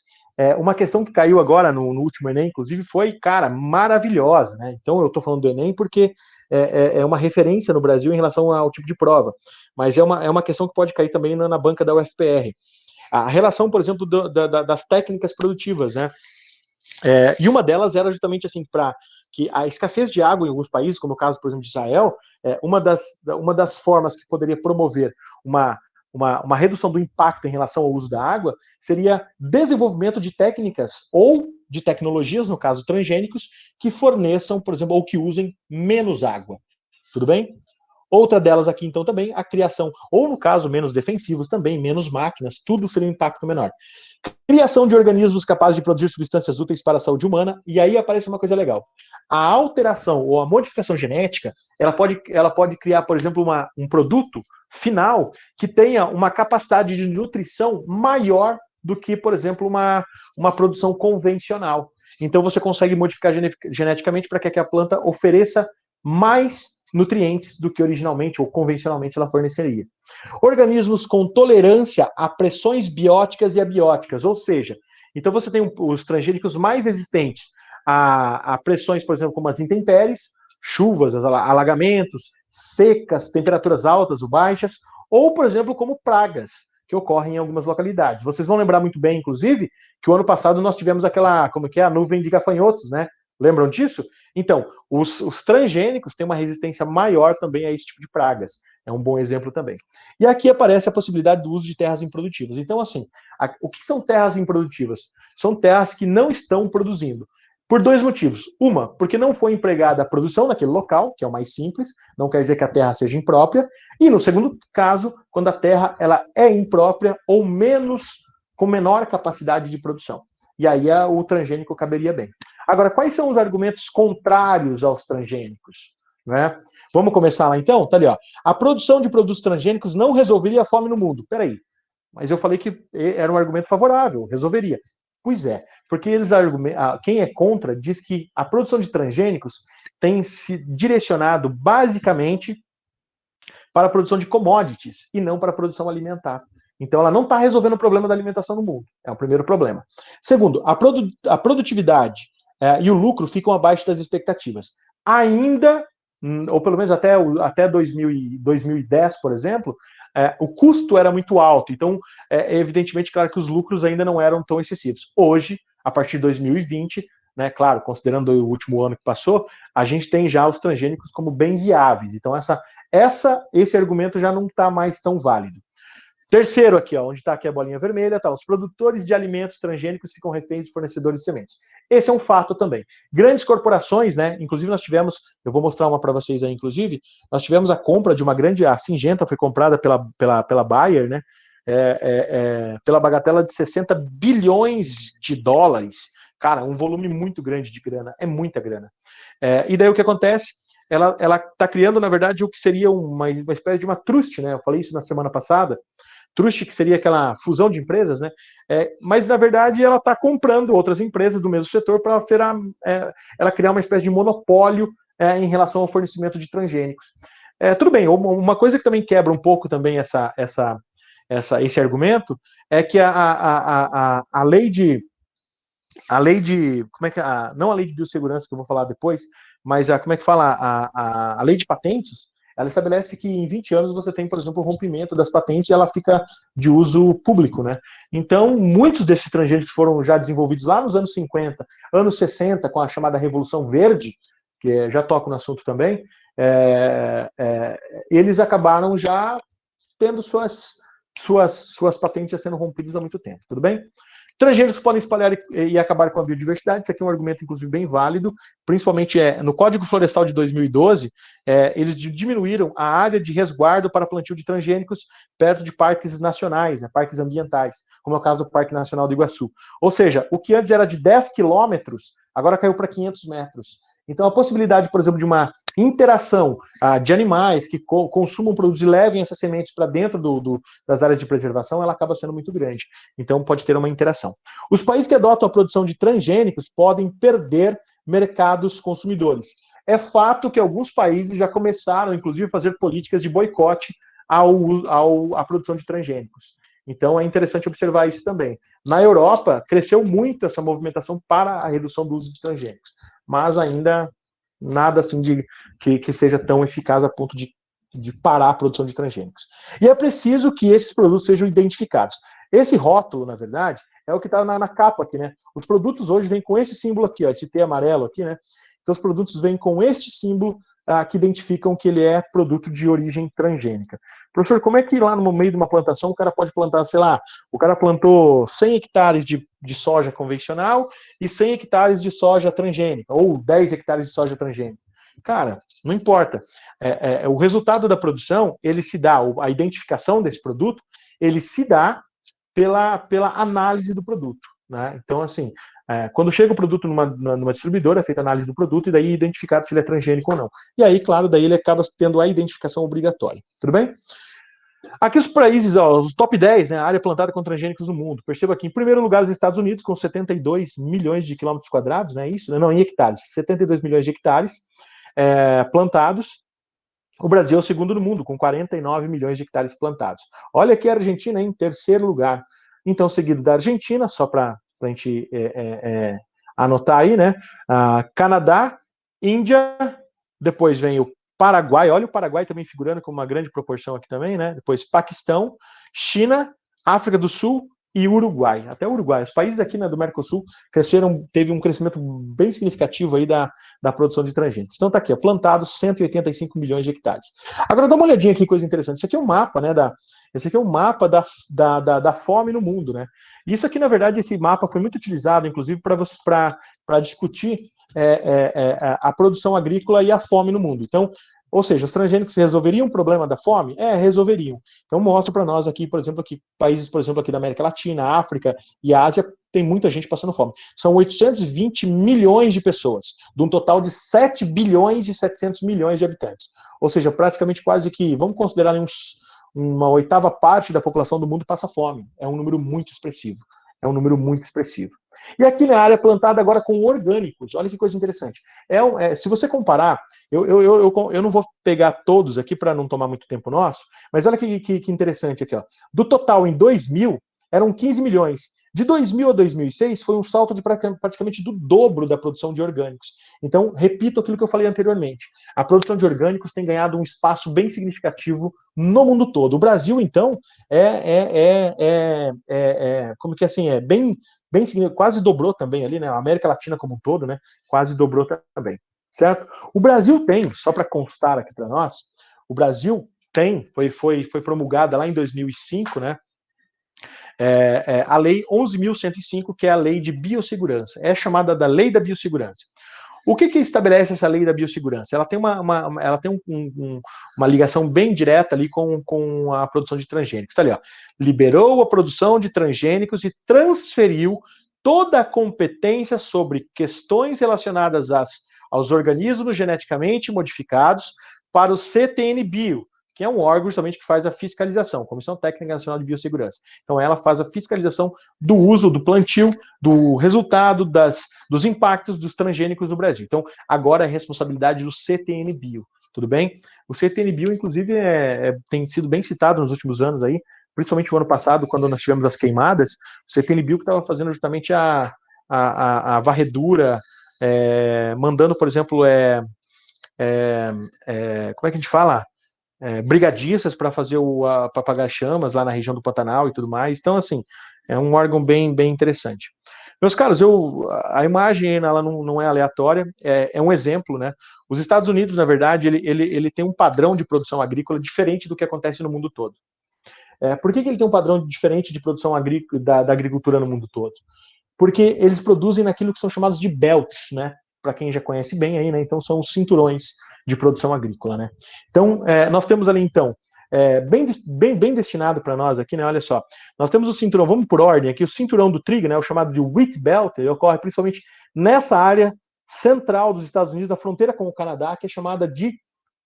Uma questão que caiu agora no último Enem, inclusive, foi, cara, maravilhosa, né? Então, eu estou falando do Enem porque é uma referência no Brasil em relação ao tipo de prova, mas é uma questão que pode cair também na banca da UFPR. A relação, por exemplo, das técnicas produtivas, né? E uma delas era justamente assim, para que a escassez de água em alguns países, como o caso, por exemplo, de Israel, uma das formas que poderia promover uma redução do impacto em relação ao uso da água seria desenvolvimento de técnicas ou de tecnologias, no caso transgênicos, que forneçam, por exemplo, ou que usem menos água. Tudo bem? Outra delas aqui, então, também, a criação, ou no caso, menos defensivos também, menos máquinas, tudo seria um impacto menor. Criação de organismos capazes de produzir substâncias úteis para a saúde humana, e aí aparece uma coisa legal. A alteração ou a modificação genética, ela pode criar, por exemplo, um produto final que tenha uma capacidade de nutrição maior do que, por exemplo, uma produção convencional. Então você consegue modificar geneticamente para que a planta ofereça mais nutrientes do que originalmente ou convencionalmente ela forneceria. Organismos com tolerância a pressões bióticas e abióticas, ou seja, então você tem os transgênicos mais resistentes a pressões, por exemplo, como as intempéries, chuvas, alagamentos, secas, temperaturas altas ou baixas, ou, por exemplo, como pragas, que ocorrem em algumas localidades. Vocês vão lembrar muito bem, inclusive, que o ano passado nós tivemos aquela, como que é, a nuvem de gafanhotos, né? Lembram disso? Então, os transgênicos têm uma resistência maior também a esse tipo de pragas. É um bom exemplo também. E aqui aparece a possibilidade do uso de terras improdutivas. Então, assim, o que são terras improdutivas? São terras que não estão produzindo. Por dois motivos. Uma, porque não foi empregada a produção naquele local, que é o mais simples, não quer dizer que a terra seja imprópria. E no segundo caso, quando a terra ela é imprópria ou com menor capacidade de produção. E aí o transgênico caberia bem. Agora, quais são os argumentos contrários aos transgênicos? Né? Vamos começar lá então? Tá ali, ó. A produção de produtos transgênicos não resolveria a fome no mundo. Peraí, mas eu falei que era um argumento favorável, resolveria. Pois é, porque quem é contra diz que a produção de transgênicos tem se direcionado basicamente para a produção de commodities e não para a produção alimentar. Então, ela não está resolvendo o problema da alimentação no mundo. É o primeiro problema. Segundo, a produtividade e o lucro ficam abaixo das expectativas. Ainda, ou pelo menos até 2010, por exemplo, o custo era muito alto. Então, é evidentemente, claro que os lucros ainda não eram tão excessivos. Hoje, a partir de 2020, né, claro, considerando o último ano que passou, a gente tem já os transgênicos como bem viáveis. Então, esse argumento já não está mais tão válido. Terceiro aqui, ó, onde está aqui a bolinha vermelha, tá, os produtores de alimentos transgênicos ficam reféns de fornecedores de sementes. Esse é um fato também. Grandes corporações, né, inclusive nós tivemos, eu vou mostrar uma para vocês aí, inclusive, nós tivemos a compra de uma grande, a Syngenta foi comprada pela Bayer, né, pela bagatela de 60 bilhões de dólares. Cara, um volume muito grande de grana, é muita grana. E daí o que acontece? Ela está criando, na verdade, o que seria uma espécie de uma trust, né? Eu falei isso na semana passada. Trust, que seria aquela fusão de empresas, né? Mas, na verdade, ela está comprando outras empresas do mesmo setor para ela criar uma espécie de monopólio em relação ao fornecimento de transgênicos. Tudo bem, uma coisa que também quebra um pouco também esse argumento é que a lei de como é que não a lei de biossegurança que eu vou falar depois, mas como é que fala a lei de patentes, ela estabelece que em 20 anos você tem, por exemplo, o rompimento das patentes e ela fica de uso público, né? Então, muitos desses transgênicos foram já desenvolvidos lá nos anos 50, anos 60, com a chamada Revolução Verde, que já toco no assunto também, eles acabaram já tendo suas patentes sendo rompidas há muito tempo, tudo bem? Transgênicos podem espalhar e acabar com a biodiversidade. Isso aqui é um argumento, inclusive, bem válido, principalmente no Código Florestal de 2012, eles diminuíram a área de resguardo para plantio de transgênicos perto de parques nacionais, né, parques ambientais, como é o caso do Parque Nacional do Iguaçu. Ou seja, o que antes era de 10 quilômetros, agora caiu para 500 metros. Então, a possibilidade, por exemplo, de uma interação de animais que consumam produtos e levem essas sementes para dentro das áreas de preservação, ela acaba sendo muito grande. Então, pode ter uma interação. Os países que adotam a produção de transgênicos podem perder mercados consumidores. É fato que alguns países já começaram, inclusive, a fazer políticas de boicote à produção de transgênicos. Então, é interessante observar isso também. Na Europa, cresceu muito essa movimentação para a redução do uso de transgênicos, mas ainda nada assim que seja tão eficaz a ponto de parar a produção de transgênicos. E é preciso que esses produtos sejam identificados. Esse rótulo, na verdade, é o que está na capa aqui, né? Os produtos hoje vêm com esse símbolo aqui, ó, esse T amarelo aqui, né? Então, os produtos vêm com este símbolo que identificam que ele é produto de origem transgênica. Professor, como é que lá no meio de uma plantação o cara pode plantar, sei lá, o cara plantou 100 hectares de soja convencional e 100 hectares de soja transgênica, ou 10 hectares de soja transgênica? Cara, não importa. O resultado da produção, ele se dá, a identificação desse produto, ele se dá pela análise do produto. Né? Então, assim, quando chega o produto numa distribuidora, é feita a análise do produto e daí é identificado se ele é transgênico ou não. E aí, claro, daí ele acaba tendo a identificação obrigatória. Tudo bem? Aqui os países, ó, os top 10, né, a área plantada com transgênicos no mundo. Perceba aqui, em primeiro lugar, os Estados Unidos, com 72 milhões de quilômetros quadrados, né, isso? Não, em hectares, 72 milhões de hectares plantados. O Brasil é o segundo no mundo, com 49 milhões de hectares plantados. Olha aqui a Argentina em terceiro lugar. Então, seguido da Argentina, só para a gente anotar aí, né? Canadá, Índia, depois vem o Paraguai, olha o Paraguai também figurando com uma grande proporção aqui também, né? Depois Paquistão, China, África do Sul e Uruguai. Até o Uruguai. Os países aqui, né, do Mercosul cresceram, teve um crescimento bem significativo aí da produção de transgênicos. Então tá aqui, ó, plantado 185 milhões de hectares. Agora dá uma olhadinha aqui, coisa interessante. Isso aqui é um mapa, né? Esse aqui é um mapa da fome no mundo, né? E isso aqui, na verdade, esse mapa foi muito utilizado, inclusive, para discutir a produção agrícola e a fome no mundo. Então, ou seja, os transgênicos resolveriam o problema da fome? Resolveriam. Então mostra para nós aqui, por exemplo, aqui, países, por exemplo, aqui da América Latina, África e Ásia, tem muita gente passando fome. São 820 milhões de pessoas, de um total de 7 bilhões e 700 milhões de habitantes. Ou seja, praticamente quase que, vamos considerar uma oitava parte da população do mundo passa fome. É um número muito expressivo. É um número muito expressivo. E aqui na área plantada agora com orgânicos, olha que coisa interessante. Se você comparar, eu não vou pegar todos aqui para não tomar muito tempo nosso, mas olha que interessante aqui. Ó. Do total em 2000, eram 15 milhões. De 2000 a 2006, foi um salto de praticamente do dobro da produção de orgânicos. Então, repito aquilo que eu falei anteriormente. A produção de orgânicos tem ganhado um espaço bem significativo no mundo todo. O Brasil, então, como que assim, bem quase dobrou também ali, né? A América Latina como um todo, né? Quase dobrou também, certo? O Brasil tem, só para constar aqui para nós, o Brasil tem, foi promulgada lá em 2005, né? A Lei 11.105, que é a Lei de Biossegurança. É chamada da Lei da Biossegurança. O que estabelece essa lei da biossegurança? Ela tem uma ligação bem direta ali com a produção de transgênicos. Está ali, ó. Liberou a produção de transgênicos e transferiu toda a competência sobre questões relacionadas aos organismos geneticamente modificados para o CTN-Bio, que é um órgão justamente que faz a fiscalização, Comissão Técnica Nacional de Biossegurança. Então, ela faz a fiscalização do uso, do plantio, do resultado, dos impactos dos transgênicos no Brasil. Então, agora é responsabilidade do CTN-Bio, tudo bem? O CTN-Bio, inclusive, tem sido bem citado nos últimos anos aí, principalmente no ano passado, quando nós tivemos as queimadas, o CTN-Bio que estava fazendo justamente a varredura, mandando, por exemplo, como é que a gente fala? Brigadistas para fazer para apagar chamas lá na região do Pantanal e tudo mais. Então, assim, é um órgão bem interessante. Meus caros, a imagem ela não é aleatória, é um exemplo, né? Os Estados Unidos, na verdade, ele tem um padrão de produção agrícola diferente do que acontece no mundo todo. Por que ele tem um padrão diferente de produção agrícola, da agricultura no mundo todo? Porque eles produzem naquilo que são chamados de belts, né? Para quem já conhece bem aí, né? Então são os cinturões de produção agrícola, né? Então nós temos ali então bem destinado para nós aqui, né? Olha só, nós temos o cinturão, vamos por ordem aqui, o cinturão do trigo, né? O chamado de wheat belt, ele ocorre principalmente nessa área central dos Estados Unidos, da fronteira com o Canadá, que é chamada de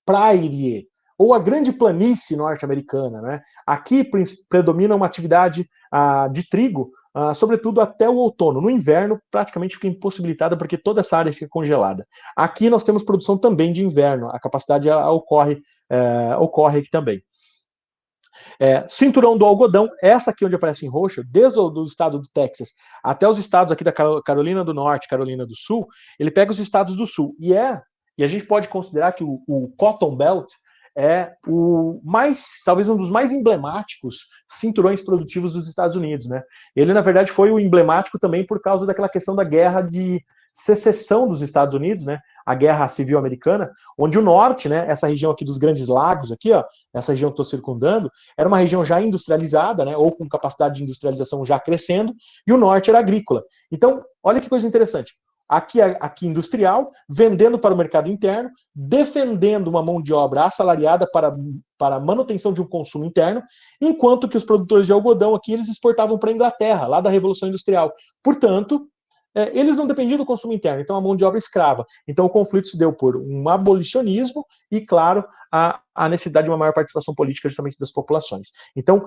Prairie, ou a Grande Planície norte-americana, né? Aqui predomina uma atividade de trigo, sobretudo até o outono. No inverno, praticamente fica impossibilitada, porque toda essa área fica congelada. Aqui nós temos produção também de inverno, a capacidade ocorre aqui também. Cinturão do algodão, essa aqui onde aparece em roxo, desde o do estado do Texas até os estados aqui da Carolina do Norte, Carolina do Sul, ele pega os estados do Sul. E a gente pode considerar que o Cotton Belt é talvez um dos mais emblemáticos cinturões produtivos dos Estados Unidos, né? Ele, na verdade, foi o emblemático também por causa daquela questão da guerra de secessão dos Estados Unidos, né? A Guerra Civil Americana, onde o norte, né? Essa região aqui dos Grandes Lagos, aqui, ó, essa região que estou circundando, era uma região já industrializada, né? Ou com capacidade de industrialização já crescendo, e o norte era agrícola. Então, olha que coisa interessante. Aqui industrial, vendendo para o mercado interno, defendendo uma mão de obra assalariada para manutenção de um consumo interno, enquanto que os produtores de algodão aqui, eles exportavam para a Inglaterra, lá da Revolução Industrial. Portanto, eles não dependiam do consumo interno, então a mão de obra escrava. Então o conflito se deu por um abolicionismo e, claro, a necessidade de uma maior participação política justamente das populações. Então,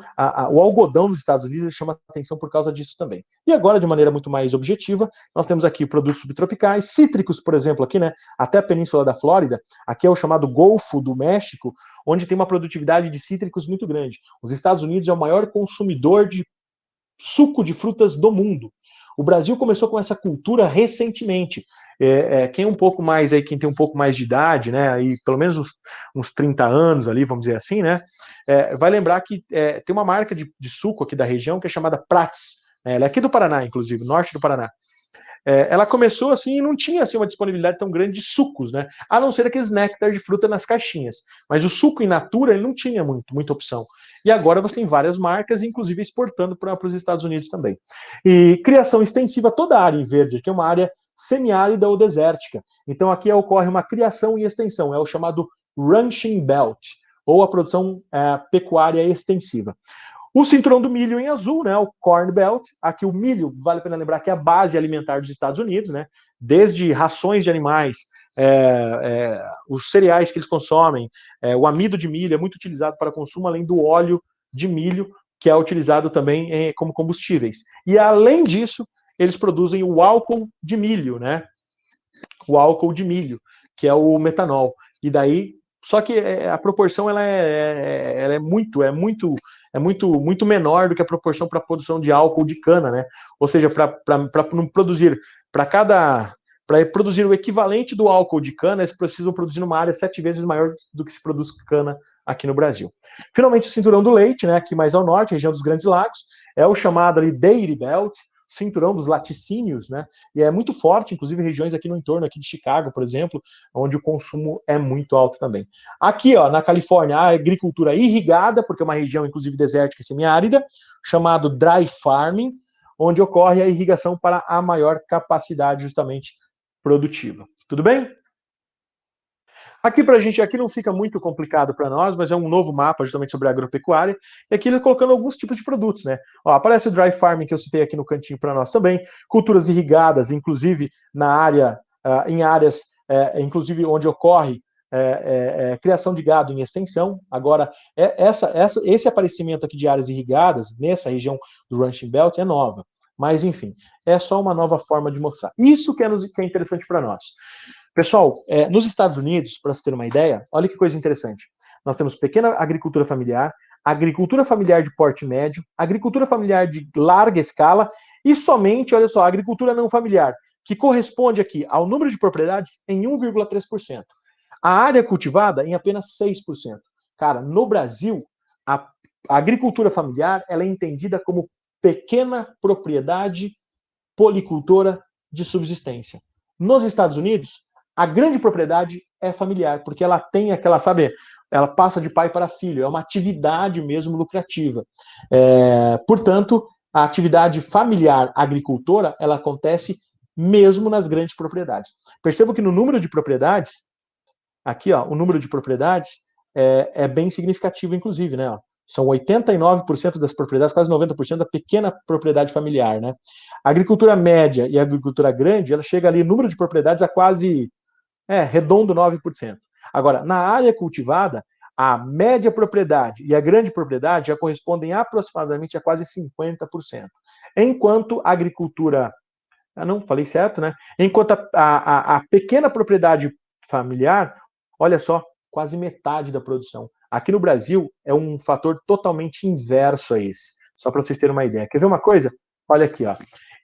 o algodão nos Estados Unidos chama atenção por causa disso também. E agora, de maneira muito mais objetiva, nós temos aqui produtos subtropicais, cítricos, por exemplo, aqui, né, até a Península da Flórida, aqui é o chamado Golfo do México, onde tem uma produtividade de cítricos muito grande. Os Estados Unidos é o maior consumidor de suco de frutas do mundo. O Brasil começou com essa cultura recentemente. Quem é um pouco mais aí, quem tem um pouco mais de idade, né, aí pelo menos uns 30 anos ali, vamos dizer assim, né, vai lembrar que tem uma marca de suco aqui da região que é chamada Prats. Ela é aqui do Paraná, inclusive, norte do Paraná. Ela começou assim e não tinha assim, uma disponibilidade tão grande de sucos, né? A não ser aqueles néctar de fruta nas caixinhas. Mas o suco in natura ele não tinha muita opção. E agora você tem várias marcas, inclusive exportando para os Estados Unidos também. E criação extensiva, toda a área em verde, que é uma área semiárida ou desértica. Então aqui ocorre uma criação e extensão, é o chamado ranching belt, ou a produção pecuária extensiva. O cinturão do milho em azul, né, o Corn Belt. Aqui o milho, vale a pena lembrar que é a base alimentar dos Estados Unidos, né, desde rações de animais, os cereais que eles consomem, o amido de milho é muito utilizado para consumo, além do óleo de milho, que é utilizado também como combustíveis. E além disso, eles produzem o álcool de milho, né, o álcool de milho, que é o metanol. E daí, só que a proporção ela é muito menor do que a proporção para a produção de álcool de cana, né? Ou seja, para produzir o equivalente do álcool de cana, eles precisam produzir numa área 7 vezes maior do que se produz cana aqui no Brasil. Finalmente, o cinturão do leite, né? Aqui mais ao norte, região dos Grandes Lagos, é o chamado ali Dairy Belt, cinturão dos laticínios, né? E é muito forte, inclusive regiões aqui no entorno aqui de Chicago, por exemplo, onde o consumo é muito alto também. Aqui, ó, na Califórnia, a agricultura irrigada, porque é uma região, inclusive, desértica e semiárida, chamado dry farming, onde ocorre a irrigação para a maior capacidade, justamente, produtiva. Tudo bem? Aqui para a gente, aqui não fica muito complicado para nós, mas é um novo mapa justamente sobre a agropecuária, e aqui ele colocando alguns tipos de produtos, né? Ó, aparece o dry farming que eu citei aqui no cantinho para nós também, culturas irrigadas, inclusive na área, em áreas, inclusive onde ocorre criação de gado em extensão. Agora, esse aparecimento aqui de áreas irrigadas nessa região do Ranching Belt é nova. Mas, enfim, é só uma nova forma de mostrar. Isso que é interessante para nós. Pessoal, nos Estados Unidos, para você ter uma ideia, olha que coisa interessante. Nós temos pequena agricultura familiar de porte médio, agricultura familiar de larga escala e somente, olha só, agricultura não familiar, que corresponde aqui ao número de propriedades em 1,3%. A área cultivada em apenas 6%. Cara, no Brasil, a agricultura familiar ela é entendida como pequena propriedade policultora de subsistência. Nos Estados Unidos, a grande propriedade é familiar, porque ela tem aquela, sabe, ela passa de pai para filho, é uma atividade mesmo lucrativa. Portanto, a atividade familiar agricultora, ela acontece mesmo nas grandes propriedades. Perceba que no número de propriedades, aqui, ó, o número de propriedades é bem significativo, inclusive, né? Ó, São 89% das propriedades, quase 90% da pequena propriedade familiar, né? A agricultura média e a agricultura grande, ela chega ali, número de propriedades a quase, redondo 9%. Agora, na área cultivada, a média propriedade e a grande propriedade já correspondem aproximadamente a quase 50%. Enquanto a agricultura... não, falei certo, né? Enquanto a pequena propriedade familiar, olha só, quase metade da produção. Aqui no Brasil, é um fator totalmente inverso a esse. Só para vocês terem uma ideia. Quer ver uma coisa? Olha aqui, ó.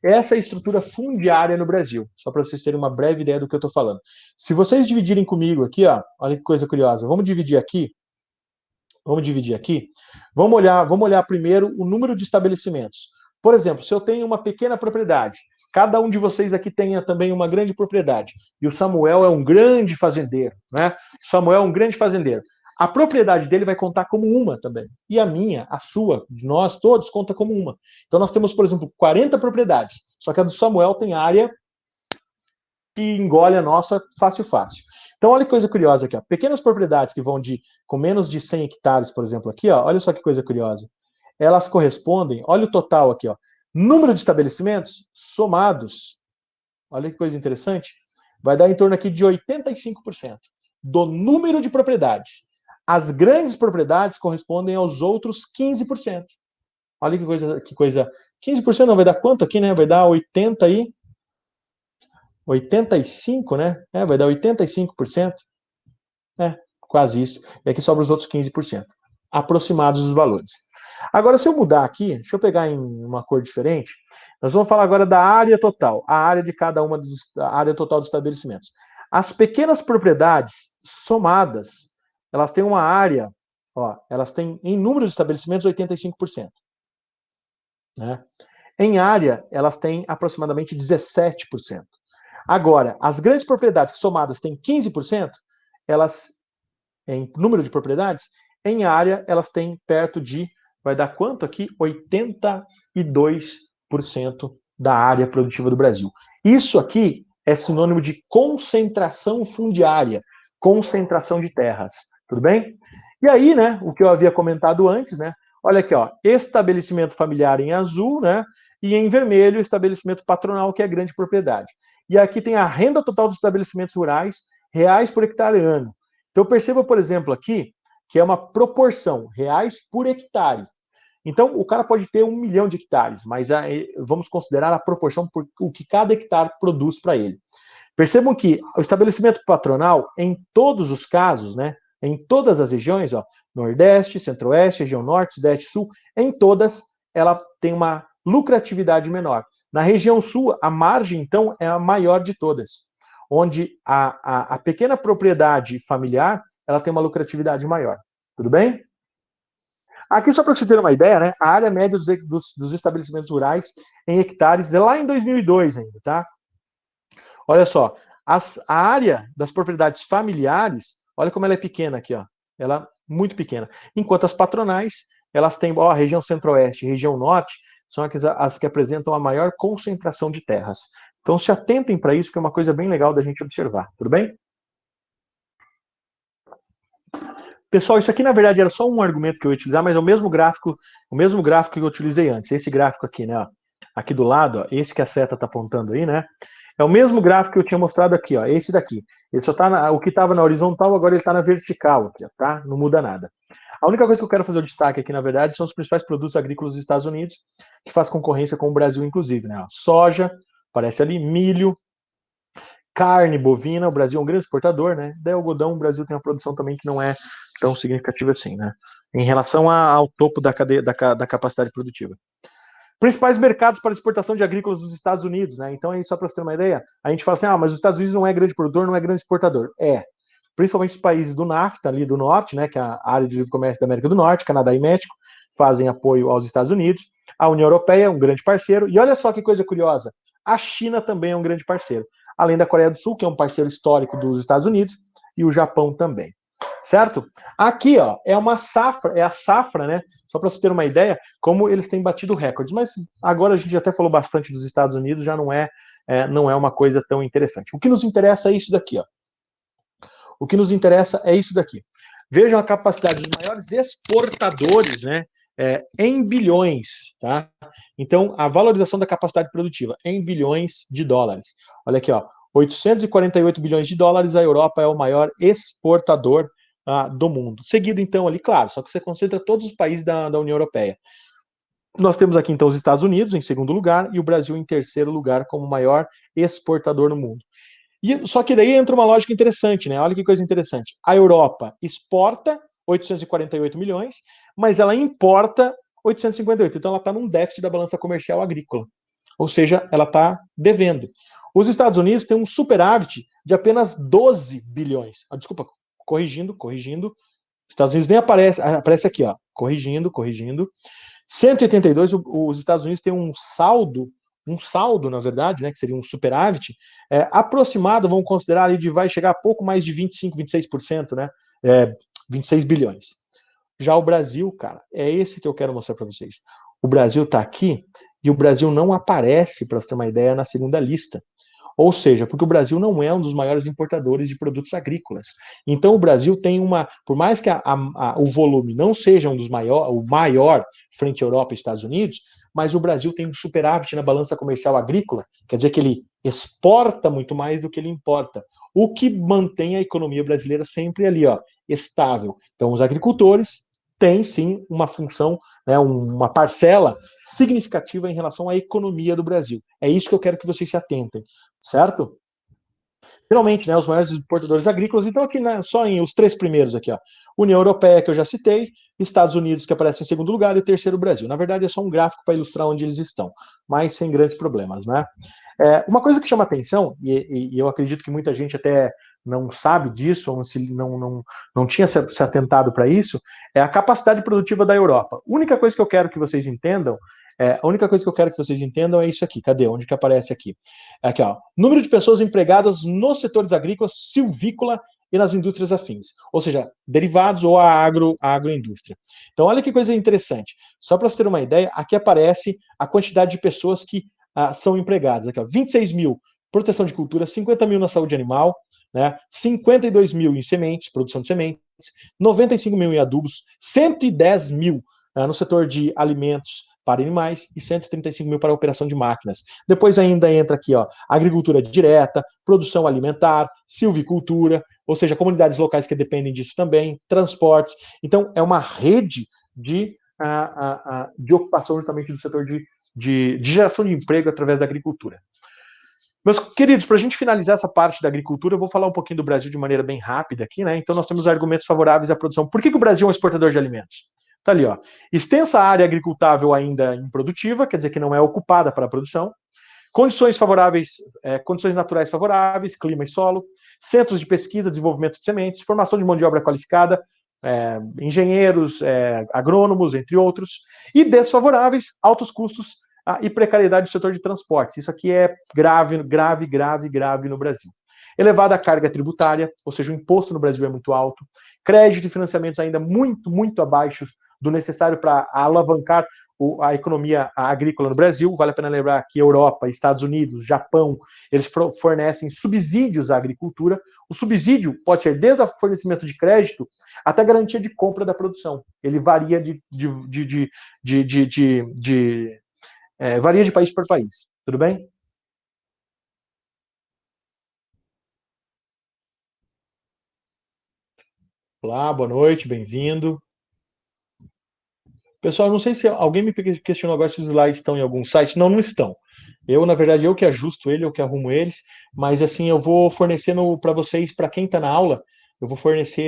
Essa é a estrutura fundiária no Brasil. Só para vocês terem uma breve ideia do que eu estou falando. Se vocês dividirem comigo aqui, ó, olha que coisa curiosa. Vamos dividir aqui. Vamos olhar primeiro o número de estabelecimentos. Por exemplo, se eu tenho uma pequena propriedade, cada um de vocês aqui tenha também uma grande propriedade, e o Samuel é um grande fazendeiro, né? Samuel é um grande fazendeiro. A propriedade dele vai contar como uma também. E a minha, a sua, de nós todos, conta como uma. Então nós temos, por exemplo, 40 propriedades, só que a do Samuel tem área que engole a nossa fácil. Então, olha que coisa curiosa aqui, ó. Pequenas propriedades que vão com menos de 100 hectares, por exemplo, aqui, ó, olha só que coisa curiosa. Elas correspondem, olha o total aqui, ó, número de estabelecimentos somados, olha que coisa interessante, vai dar em torno aqui de 85% do número de propriedades. As grandes propriedades correspondem aos outros 15%. Olha que coisa, 15% não vai dar quanto aqui, né? Vai dar 85, né? Vai dar 85%. Quase isso. E aqui sobra os outros 15%. Aproximados os valores. Agora, se eu mudar aqui, deixa eu pegar em uma cor diferente, nós vamos falar agora da área total, a área de cada uma a área total dos estabelecimentos. As pequenas propriedades somadas, elas têm uma área, ó, elas têm em número de estabelecimentos 85%. Né? Em área, elas têm aproximadamente 17%. Agora, as grandes propriedades que somadas têm 15%, elas, em número de propriedades, em área, elas têm perto de, vai dar quanto aqui? 82% da área produtiva do Brasil. Isso aqui é sinônimo de concentração fundiária, concentração de terras. Tudo bem? E aí, né, o que eu havia comentado antes, né? Olha aqui, ó, estabelecimento familiar em azul, né? E em vermelho, estabelecimento patronal, que é grande propriedade. E aqui tem a renda total dos estabelecimentos rurais, reais por hectare ano. Então perceba, por exemplo, aqui, que é uma proporção, reais por hectare. Então, o cara pode ter 1 milhão de hectares, mas vamos considerar a proporção por o que cada hectare produz para ele. Percebam que o estabelecimento patronal, em todos os casos, né, em todas as regiões, ó, Nordeste, Centro-Oeste, região Norte, Sudeste, Sul, em todas, ela tem uma lucratividade menor. Na região Sul, a margem, então, é a maior de todas, onde a pequena propriedade familiar, ela tem uma lucratividade maior. Tudo bem? Aqui, só para você ter uma ideia, né, a área média dos estabelecimentos rurais em hectares é lá em 2002 ainda, tá? Olha só, a área das propriedades familiares, olha como ela é pequena aqui, ó. Ela é muito pequena. Enquanto as patronais, elas têm, ó, a região centro-oeste e região norte, são as que apresentam a maior concentração de terras. Então se atentem para isso, que é uma coisa bem legal da gente observar, tudo bem? Pessoal, isso aqui na verdade era só um argumento que eu ia utilizar, mas é o mesmo gráfico que eu utilizei antes. Esse gráfico aqui, né? Ó, aqui do lado, ó, esse que a seta está apontando aí, né? É o mesmo gráfico que eu tinha mostrado aqui, ó, esse daqui. Ele só tá o que estava na horizontal, agora ele está na vertical aqui, ó, tá? Não muda nada. A única coisa que eu quero fazer o destaque aqui, na verdade, são os principais produtos agrícolas dos Estados Unidos, que faz concorrência com o Brasil, inclusive, né? Ó, soja, aparece ali, milho, carne bovina, o Brasil é um grande exportador, né? Daí algodão, o Brasil tem uma produção também que não é tão significativa assim, né? Em relação ao topo da cadeia da capacidade produtiva. Principais mercados para exportação de agrícolas dos Estados Unidos, né? Então, aí, só para você ter uma ideia, a gente fala assim, mas os Estados Unidos não é grande produtor, não é grande exportador. Principalmente os países do NAFTA, ali do norte, né? Que é a área de livre comércio da América do Norte, Canadá e México, fazem apoio aos Estados Unidos. A União Europeia é um grande parceiro. E olha só que coisa curiosa, a China também é um grande parceiro. Além da Coreia do Sul, que é um parceiro histórico dos Estados Unidos, e o Japão também. Certo? Aqui, ó, é a safra, né? Só para você ter uma ideia, como eles têm batido recordes. Mas agora a gente até falou bastante dos Estados Unidos, já não é uma coisa tão interessante. O que nos interessa é isso daqui, ó. O que nos interessa é isso daqui. Vejam a capacidade dos maiores exportadores, né? Em bilhões, tá? Então, a valorização da capacidade produtiva em bilhões de dólares. Olha aqui, ó, 848 bilhões de dólares, a Europa é o maior exportador do mundo. Seguido, então, ali, claro, só que você concentra todos os países da União Europeia. Nós temos aqui, então, os Estados Unidos em segundo lugar e o Brasil em terceiro lugar como maior exportador no mundo. Só que daí entra uma lógica interessante, né? Olha que coisa interessante. A Europa exporta 848 milhões, mas ela importa 858. Então ela está num déficit da balança comercial agrícola. Ou seja, ela está devendo. Os Estados Unidos têm um superávit de apenas 12 bilhões. Desculpa, corrigindo. Estados Unidos nem aparece aqui, ó. Corrigindo. 182, os Estados Unidos têm um saldo, na verdade, né, que seria um superávit, aproximado, vamos considerar ali, vai chegar a pouco mais de 25, 26%, né, 26 bilhões. Já o Brasil, cara, é esse que eu quero mostrar para vocês. O Brasil está aqui e o Brasil não aparece, para você ter uma ideia, na segunda lista. Ou seja, porque o Brasil não é um dos maiores importadores de produtos agrícolas. Então o Brasil tem por mais que o volume não seja o maior frente à Europa e Estados Unidos, mas o Brasil tem um superávit na balança comercial agrícola, quer dizer que ele exporta muito mais do que ele importa, o que mantém a economia brasileira sempre ali, ó, estável. Então os agricultores têm sim uma função, né, uma parcela significativa em relação à economia do Brasil. É isso que eu quero que vocês se atentem, certo? Finalmente, né, os maiores exportadores agrícolas, então aqui só em os três primeiros aqui, ó. União Europeia, que eu já citei, Estados Unidos, que aparece em segundo lugar, e terceiro, Brasil. Na verdade, é só um gráfico para ilustrar onde eles estão, mas sem grandes problemas, né? Uma coisa que chama atenção, e eu acredito que muita gente até não sabe disso, ou não tinha se atentado para isso, é a capacidade produtiva da Europa. A única coisa que eu quero que vocês entendam é isso aqui. Cadê? Onde que aparece aqui? Aqui, ó. Número de pessoas empregadas nos setores agrícolas, silvícola e nas indústrias afins, ou seja, derivados ou a agroindústria. Então, olha que coisa interessante. Só para você ter uma ideia, aqui aparece a quantidade de pessoas que são empregadas. Aqui, ó, 26 mil proteção de cultura, 50 mil na saúde animal, né, 52 mil em sementes, produção de sementes, 95 mil em adubos, 110 mil no setor de alimentos para animais e 135 mil para a operação de máquinas. Depois ainda entra aqui, ó, agricultura direta, produção alimentar, silvicultura, ou seja, comunidades locais que dependem disso também, transportes. Então, é uma rede de ocupação justamente do setor de geração de emprego através da agricultura. Meus queridos, para a gente finalizar essa parte da agricultura, eu vou falar um pouquinho do Brasil de maneira bem rápida aqui, né? Então, nós temos argumentos favoráveis à produção. Por que o Brasil é um exportador de alimentos? Tá ali, ó. Extensa área agricultável ainda improdutiva, quer dizer que não é ocupada para a produção. Condições favoráveis, condições naturais favoráveis, clima e solo. Centros de pesquisa, desenvolvimento de sementes, formação de mão de obra qualificada, engenheiros, agrônomos, entre outros. E desfavoráveis, altos custos e precariedade do setor de transportes. Isso aqui é grave no Brasil. Elevada carga tributária, ou seja, o imposto no Brasil é muito alto. Crédito e financiamentos ainda muito abaixo do necessário para alavancar a economia agrícola no Brasil. Vale a pena lembrar que Europa, Estados Unidos, Japão, eles fornecem subsídios à agricultura. O subsídio pode ser desde o fornecimento de crédito até a garantia de compra da produção. Ele varia varia de país para país. Tudo bem? Olá, boa noite, bem-vindo. Pessoal, não sei se alguém me questionou agora se os slides estão em algum site. Não, não estão. Na verdade, eu que ajusto ele, eu que arrumo eles, mas assim, eu vou fornecendo para vocês, para quem está na aula, eu vou fornecer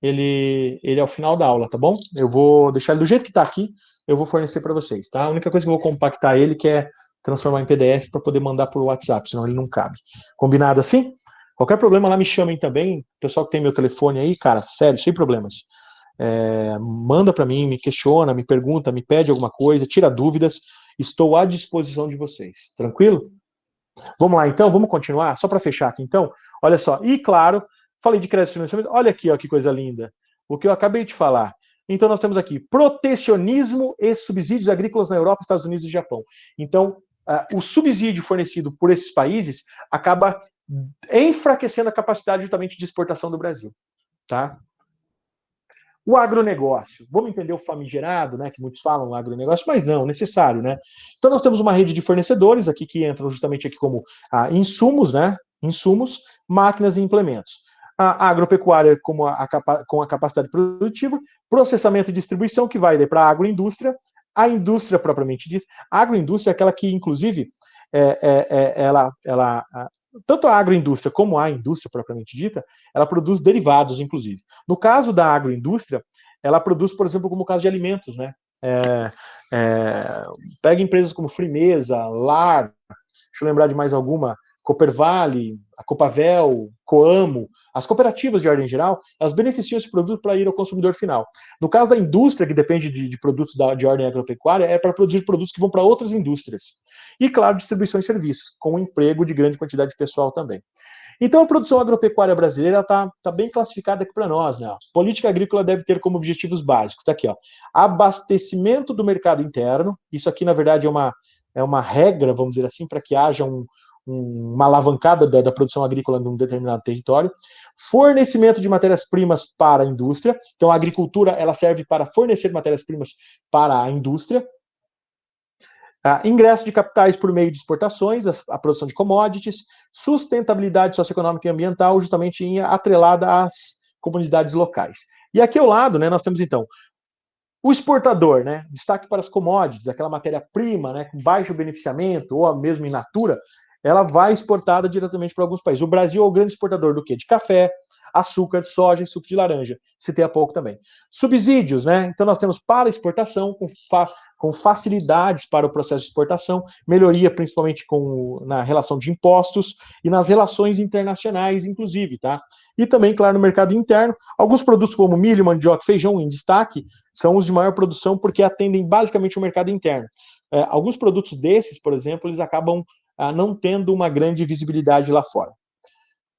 ele ao final da aula, tá bom? Eu vou deixar ele do jeito que está aqui, eu vou fornecer para vocês, tá? A única coisa que eu vou compactar ele que é transformar em PDF para poder mandar por WhatsApp, senão ele não cabe. Combinado assim? Qualquer problema lá me chamem também. Pessoal que tem meu telefone aí, cara, sério, sem problemas. Manda para mim, me questiona, me pergunta, me pede alguma coisa, tira dúvidas. Estou à disposição de vocês. Tranquilo? Vamos lá, então, vamos continuar? Só para fechar aqui, então. Olha só, e claro, falei de crédito e financiamento, olha aqui, ó, que coisa linda. O que eu acabei de falar. Então, nós temos aqui protecionismo e subsídios agrícolas na Europa, Estados Unidos e Japão. Então, o subsídio fornecido por esses países acaba enfraquecendo a capacidade justamente de exportação do Brasil. Tá? O agronegócio, vamos entender o famigerado, né, que muitos falam agronegócio, mas não, necessário, né? Então nós temos uma rede de fornecedores aqui que entram justamente aqui como insumos, né? Insumos, máquinas e implementos. A agropecuária como com a capacidade produtiva, processamento e distribuição que vai para a agroindústria, a indústria propriamente dita. A agroindústria é aquela que, inclusive, tanto a agroindústria como a indústria propriamente dita, ela produz derivados, inclusive. No caso da agroindústria, ela produz, por exemplo, como o caso de alimentos, né? Pega empresas como Frimeza, Lar, deixa eu lembrar de mais alguma, Coopervale, a Copavel, Coamo, as cooperativas de ordem geral, elas beneficiam esse produto para ir ao consumidor final. No caso da indústria, que depende de produtos de ordem agropecuária, é para produzir produtos que vão para outras indústrias. E, claro, distribuição e serviços, com emprego de grande quantidade de pessoal também. Então, a produção agropecuária brasileira está bem classificada aqui para nós. Né? A política agrícola deve ter como objetivos básicos, está aqui, ó, abastecimento do mercado interno, isso aqui, na verdade, é uma regra, vamos dizer assim, para que haja uma alavancada da produção agrícola num determinado território, fornecimento de matérias-primas para a indústria, então a agricultura ela serve para fornecer matérias-primas para a indústria, ingresso de capitais por meio de exportações, a produção de commodities, sustentabilidade socioeconômica e ambiental, justamente atrelada às comunidades locais. E aqui ao lado, né, nós temos então o exportador, né, destaque para as commodities, aquela matéria-prima, né, com baixo beneficiamento ou mesmo in natura, ela vai exportada diretamente para alguns países. O Brasil é o grande exportador do quê? De café, açúcar, soja e suco de laranja. Citei há pouco também. Subsídios, né? Então nós temos para exportação, com facilidades para o processo de exportação, melhoria principalmente na relação de impostos e nas relações internacionais, inclusive, tá? E também, claro, no mercado interno, alguns produtos como milho, mandioca e feijão em destaque são os de maior produção porque atendem basicamente o mercado interno. Alguns produtos desses, por exemplo, eles acabam não tendo uma grande visibilidade lá fora.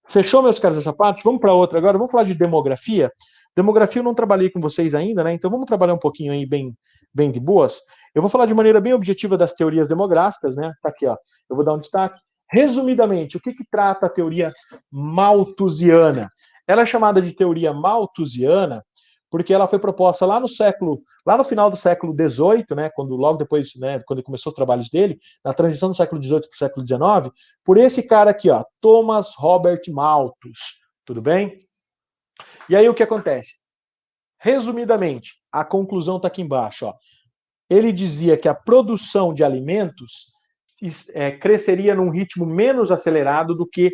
Fechou, meus caros, essa parte? Vamos para outra agora. Vamos falar de demografia. Demografia eu não trabalhei com vocês ainda, né? Então vamos trabalhar um pouquinho aí bem de boas. Eu vou falar de maneira bem objetiva das teorias demográficas, né? Tá aqui, ó. Eu vou dar um destaque. Resumidamente, o que trata a teoria malthusiana? Ela é chamada de teoria malthusiana porque ela foi proposta lá no final do século XVIII, né, logo depois, né, quando começou os trabalhos dele, na transição do século XVIII para o século XIX, por esse cara aqui, ó, Thomas Robert Malthus, tudo bem? E aí o que acontece? Resumidamente, a conclusão está aqui embaixo, ó. Ele dizia que a produção de alimentos cresceria num ritmo menos acelerado do que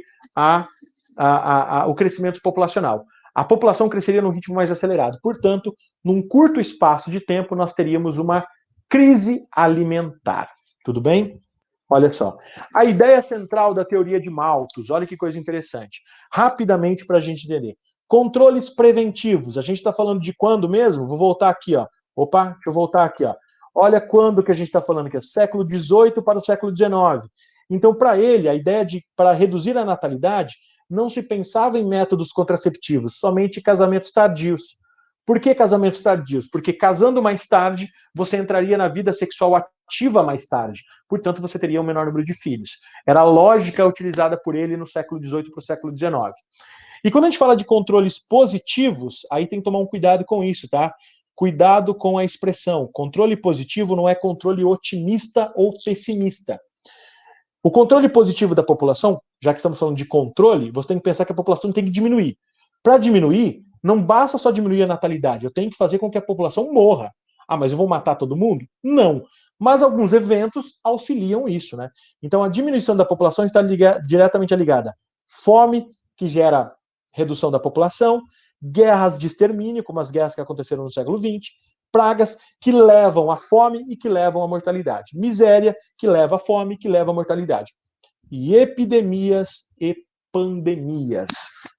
o crescimento populacional. A população cresceria num ritmo mais acelerado. Portanto, num curto espaço de tempo, nós teríamos uma crise alimentar. Tudo bem? Olha só. A ideia central da teoria de Malthus, olha que coisa interessante. Rapidamente para a gente entender. Controles preventivos. A gente está falando de quando mesmo? Vou voltar aqui, ó. Opa, deixa eu voltar aqui, ó. Olha quando que a gente está falando aqui, século XVIII para o século XIX. Então, para ele, a ideia para reduzir a natalidade, não se pensava em métodos contraceptivos, somente casamentos tardios. Por que casamentos tardios? Porque casando mais tarde, você entraria na vida sexual ativa mais tarde. Portanto, você teria um menor número de filhos. Era a lógica utilizada por ele no século XVIII para o século XIX. E quando a gente fala de controles positivos, aí tem que tomar um cuidado com isso, tá? Cuidado com a expressão. Controle positivo não é controle otimista ou pessimista. O controle positivo da população, já que estamos falando de controle, você tem que pensar que a população tem que diminuir. Para diminuir, não basta só diminuir a natalidade, eu tenho que fazer com que a população morra. Ah, mas eu vou matar todo mundo? Não. Mas alguns eventos auxiliam isso, né? Então a diminuição da população está diretamente ligada à fome, que gera redução da população, guerras de extermínio, como as guerras que aconteceram no século XX, pragas que levam à fome e que levam à mortalidade. Miséria que leva à fome e que leva à mortalidade. E epidemias e pandemias.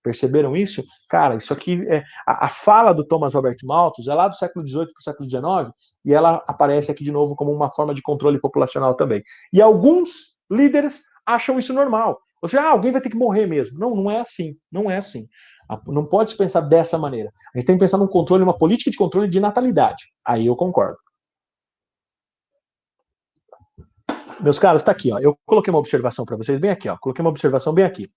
Perceberam isso? Cara, isso aqui é a fala do Thomas Robert Malthus é lá do século XVIII para o século XIX e ela aparece aqui de novo como uma forma de controle populacional também. E alguns líderes acham isso normal. Ou seja, alguém vai ter que morrer mesmo. Não, não é assim. Não é assim. Não pode se pensar dessa maneira. A gente tem que pensar num controle, uma política de controle de natalidade. Aí eu concordo. Meus caros, está aqui, ó. Eu coloquei uma observação para vocês bem aqui, ó. Coloquei uma observação bem aqui.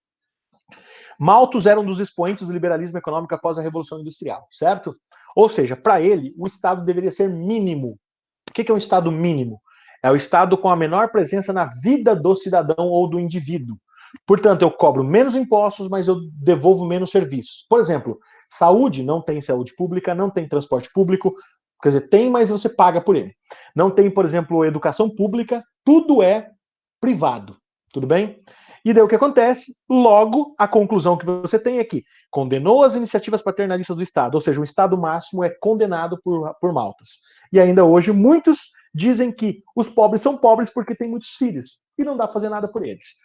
Malthus era um dos expoentes do liberalismo econômico após a Revolução Industrial, certo? Ou seja, para ele, o Estado deveria ser mínimo. O que é um Estado mínimo? É o Estado com a menor presença na vida do cidadão ou do indivíduo. Portanto, eu cobro menos impostos, mas eu devolvo menos serviços. Por exemplo, saúde, não tem saúde pública, não tem transporte público, quer dizer, tem, mas você paga por ele. Não tem, por exemplo, educação pública, tudo é privado. Tudo bem? E daí o que acontece? Logo, a conclusão que você tem é que condenou as iniciativas paternalistas do Estado, ou seja, o Estado máximo é condenado por Malthus. E ainda hoje, muitos dizem que os pobres são pobres porque têm muitos filhos e não dá para fazer nada por eles.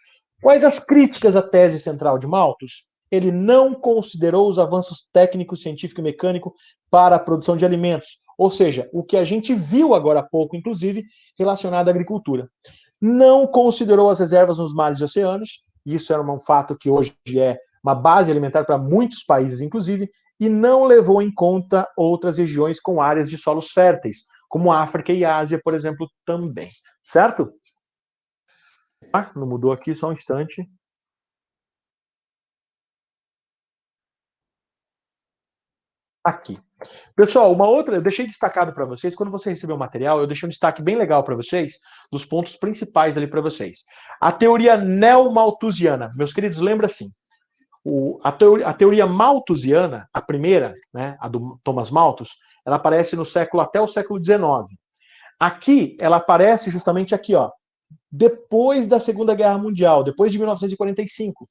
Quais as críticas à tese central de Malthus? Ele não considerou os avanços técnicos, científico e mecânico para a produção de alimentos, ou seja, o que a gente viu agora há pouco, inclusive, relacionado à agricultura. Não considerou as reservas nos mares e oceanos, isso era um fato que hoje é uma base alimentar para muitos países, inclusive, e não levou em conta outras regiões com áreas de solos férteis, como África e Ásia, por exemplo, também. Certo? Ah, não mudou aqui, só um instante. Aqui. Pessoal, uma outra, eu deixei destacado para vocês, quando você receber o material, eu deixei um destaque bem legal para vocês, dos pontos principais ali para vocês. A teoria neomalthusiana, meus queridos, lembra assim, a teoria malthusiana, a primeira, né, a do Thomas Malthus, ela aparece no século até o século XIX. Aqui, ela aparece justamente aqui, ó, depois da Segunda Guerra Mundial, depois de 1945.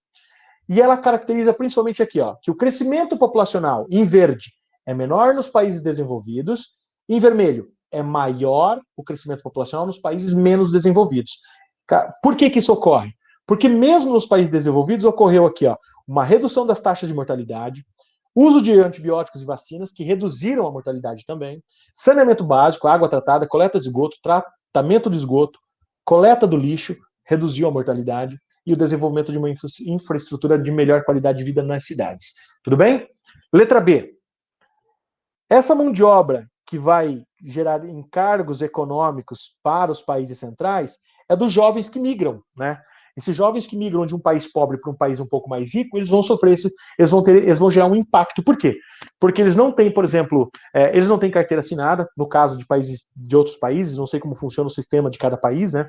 E ela caracteriza principalmente aqui, ó, que o crescimento populacional em verde é menor nos países desenvolvidos, em vermelho é maior o crescimento populacional nos países menos desenvolvidos. Por que isso ocorre? Porque mesmo nos países desenvolvidos ocorreu aqui, ó, uma redução das taxas de mortalidade, uso de antibióticos e vacinas que reduziram a mortalidade também, saneamento básico, água tratada, coleta de esgoto, tratamento de esgoto, coleta do lixo, reduziu a mortalidade, e o desenvolvimento de uma infraestrutura de melhor qualidade de vida nas cidades. Tudo bem? Letra B. Essa mão de obra que vai gerar encargos econômicos para os países centrais é dos jovens que migram, né? Esses jovens que migram de um país pobre para um país um pouco mais rico, eles vão sofrer, eles vão gerar um impacto. Por quê? Porque eles não têm, por exemplo, eles não têm carteira assinada, no caso de países de outros países, não sei como funciona o sistema de cada país, né?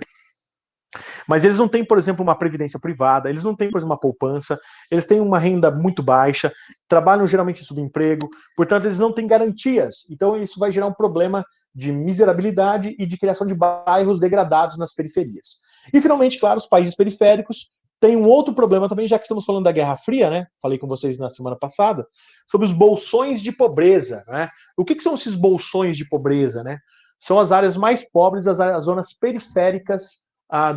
Mas eles não têm, por exemplo, uma previdência privada, eles não têm, por exemplo, uma poupança, eles têm uma renda muito baixa, trabalham geralmente em subemprego, portanto, eles não têm garantias. Então, isso vai gerar um problema de miserabilidade e de criação de bairros degradados nas periferias. E, finalmente, claro, os países periféricos têm um outro problema também, já que estamos falando da Guerra Fria, né? Falei com vocês na semana passada, sobre os bolsões de pobreza, né? O que são esses bolsões de pobreza, né? São as áreas mais pobres, as zonas periféricas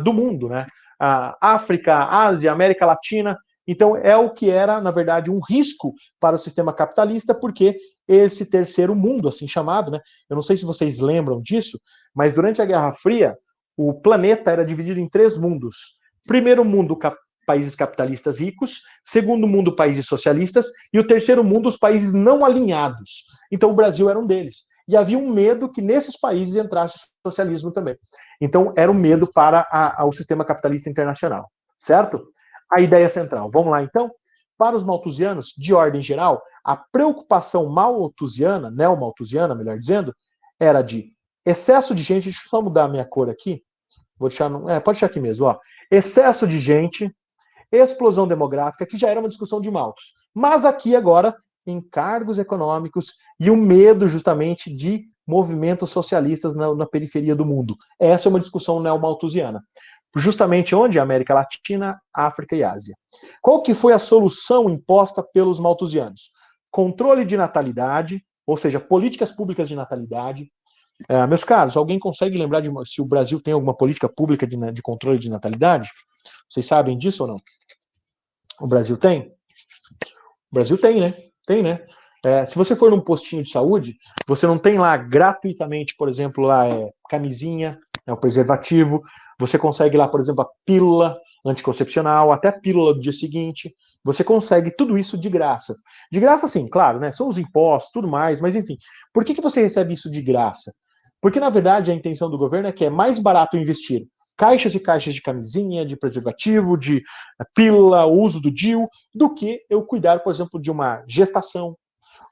do mundo, né? África, Ásia, América Latina. Então, é o que era, na verdade, um risco para o sistema capitalista, porque esse terceiro mundo, assim chamado, né? Eu não sei se vocês lembram disso, mas durante a Guerra Fria, o planeta era dividido em três mundos. Primeiro mundo, países capitalistas ricos, segundo mundo, países socialistas, e o terceiro mundo, os países não alinhados. Então, o Brasil era um deles. E havia um medo que nesses países entrasse o socialismo também. Então, era um medo para o sistema capitalista internacional, certo? A ideia central. Vamos lá, então? Para os malthusianos, de ordem geral, a preocupação malthusiana, neomalthusiana, melhor dizendo, era de excesso de gente. Deixa eu só mudar a minha cor aqui. Vou deixar, pode deixar aqui mesmo, ó. Excesso de gente, explosão demográfica, que já era uma discussão de Malthus. Mas aqui agora, encargos econômicos e o medo justamente de movimentos socialistas na periferia do mundo. Essa é uma discussão neomalthusiana. Justamente onde? América Latina, África e Ásia. Qual que foi a solução imposta pelos malthusianos? Controle de natalidade, ou seja, políticas públicas de natalidade. Meus caros, alguém consegue lembrar se o Brasil tem alguma política pública de controle de natalidade? Vocês sabem disso ou não? O Brasil tem? O Brasil tem, né? Tem, né? Se você for num postinho de saúde, você não tem lá gratuitamente, por exemplo, lá camisinha, o preservativo. Você consegue lá, por exemplo, a pílula anticoncepcional, até a pílula do dia seguinte. Você consegue tudo isso de graça. De graça, sim, claro, né? São os impostos, tudo mais, mas enfim. Por que você recebe isso de graça? Porque, na verdade, a intenção do governo é que é mais barato investir caixas e caixas de camisinha, de preservativo, de pílula, uso do DIU, do que eu cuidar, por exemplo, de uma gestação,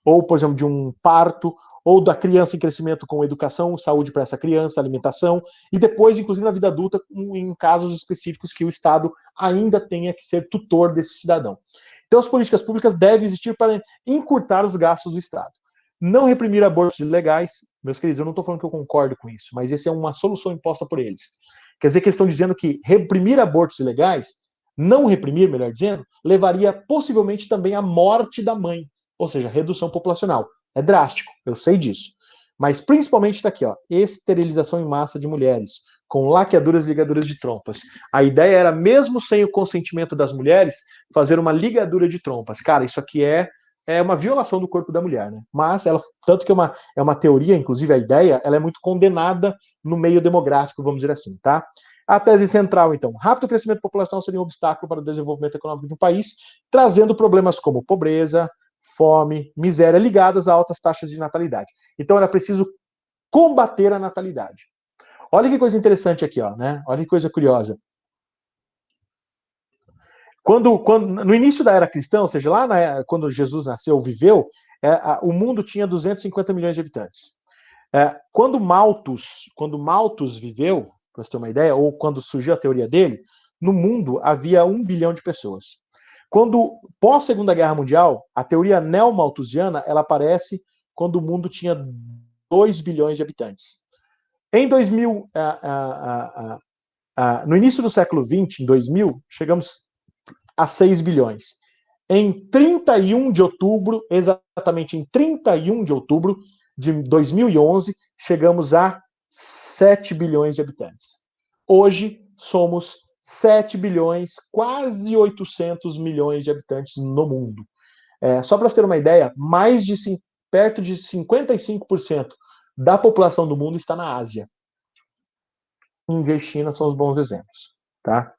ou, por exemplo, de um parto, ou da criança em crescimento com educação, saúde para essa criança, alimentação, e depois, inclusive, na vida adulta, em casos específicos que o Estado ainda tenha que ser tutor desse cidadão. Então, as políticas públicas devem existir para encurtar os gastos do Estado. Não reprimir abortos ilegais, meus queridos, eu não estou falando que eu concordo com isso, mas essa é uma solução imposta por eles. Quer dizer que eles estão dizendo que reprimir abortos ilegais, não reprimir, melhor dizendo, levaria possivelmente também à morte da mãe, ou seja, redução populacional. É drástico, eu sei disso. Mas principalmente está aqui, ó, esterilização em massa de mulheres, com laqueaduras e ligaduras de trompas. A ideia era, mesmo sem o consentimento das mulheres, fazer uma ligadura de trompas. Cara, isso aqui é uma violação do corpo da mulher, né? Mas ela, tanto que é uma teoria, inclusive a ideia, ela é muito condenada no meio demográfico, vamos dizer assim, tá? A tese central, então, rápido crescimento populacional seria um obstáculo para o desenvolvimento econômico de um país, trazendo problemas como pobreza, fome, miséria, ligadas a altas taxas de natalidade. Então era preciso combater a natalidade. Olha que coisa interessante aqui, ó, né? Olha que coisa curiosa. No início da era cristã, ou seja, quando Jesus nasceu, viveu, o mundo tinha 250 milhões de habitantes. Quando Malthus viveu, para você ter uma ideia, ou quando surgiu a teoria dele, no mundo havia 1 bilhão de pessoas. Quando, pós-Segunda Guerra Mundial, a teoria neomalthusiana, ela aparece quando o mundo tinha 2 bilhões de habitantes. Em 2000, no início do século XX, em 2000, chegamos a 6 bilhões. Em 31 de outubro, exatamente em 31 de outubro de 2011, chegamos a 7 bilhões de habitantes. Hoje somos 7 bilhões, quase 800 milhões de habitantes no mundo. Só para você ter uma ideia, perto de 55% da população do mundo está na Ásia. Índia e China são os bons exemplos. Tá?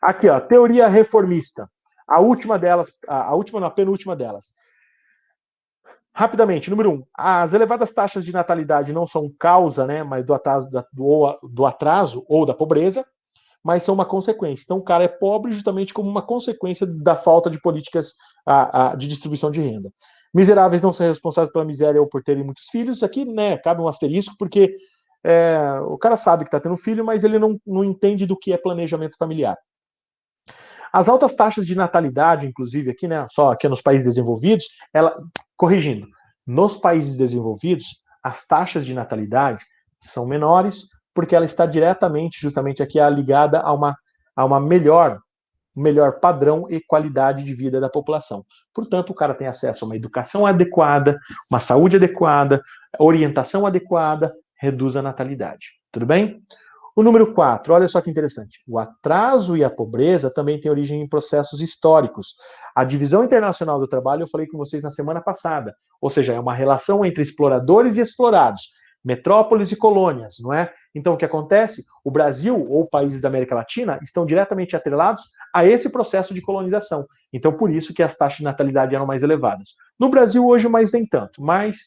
Aqui, ó, teoria reformista. A última delas, a penúltima delas. Rapidamente, número 1, as elevadas taxas de natalidade não são causa, né, mas do atraso ou da pobreza, mas são uma consequência. Então, o cara é pobre justamente como uma consequência da falta de políticas de distribuição de renda. Miseráveis não são responsáveis pela miséria ou por terem muitos filhos. Aqui, né, cabe um asterisco, porque o cara sabe que está tendo filho, mas ele não entende do que é planejamento familiar. As altas taxas de natalidade, inclusive aqui, né, só aqui nos países desenvolvidos, corrigindo, nos países desenvolvidos, as taxas de natalidade são menores, porque ela está diretamente, justamente aqui, ligada a uma melhor padrão e qualidade de vida da população. Portanto, o cara tem acesso a uma educação adequada, uma saúde adequada, orientação adequada, reduz a natalidade. Tudo bem? O número 4, olha só que interessante. O atraso e a pobreza também têm origem em processos históricos. A divisão internacional do trabalho, eu falei com vocês na semana passada. Ou seja, é uma relação entre exploradores e explorados, metrópoles e colônias, não é? Então, o que acontece? O Brasil ou países da América Latina estão diretamente atrelados a esse processo de colonização. Então, por isso que as taxas de natalidade eram mais elevadas. No Brasil, hoje, mais nem tanto, mas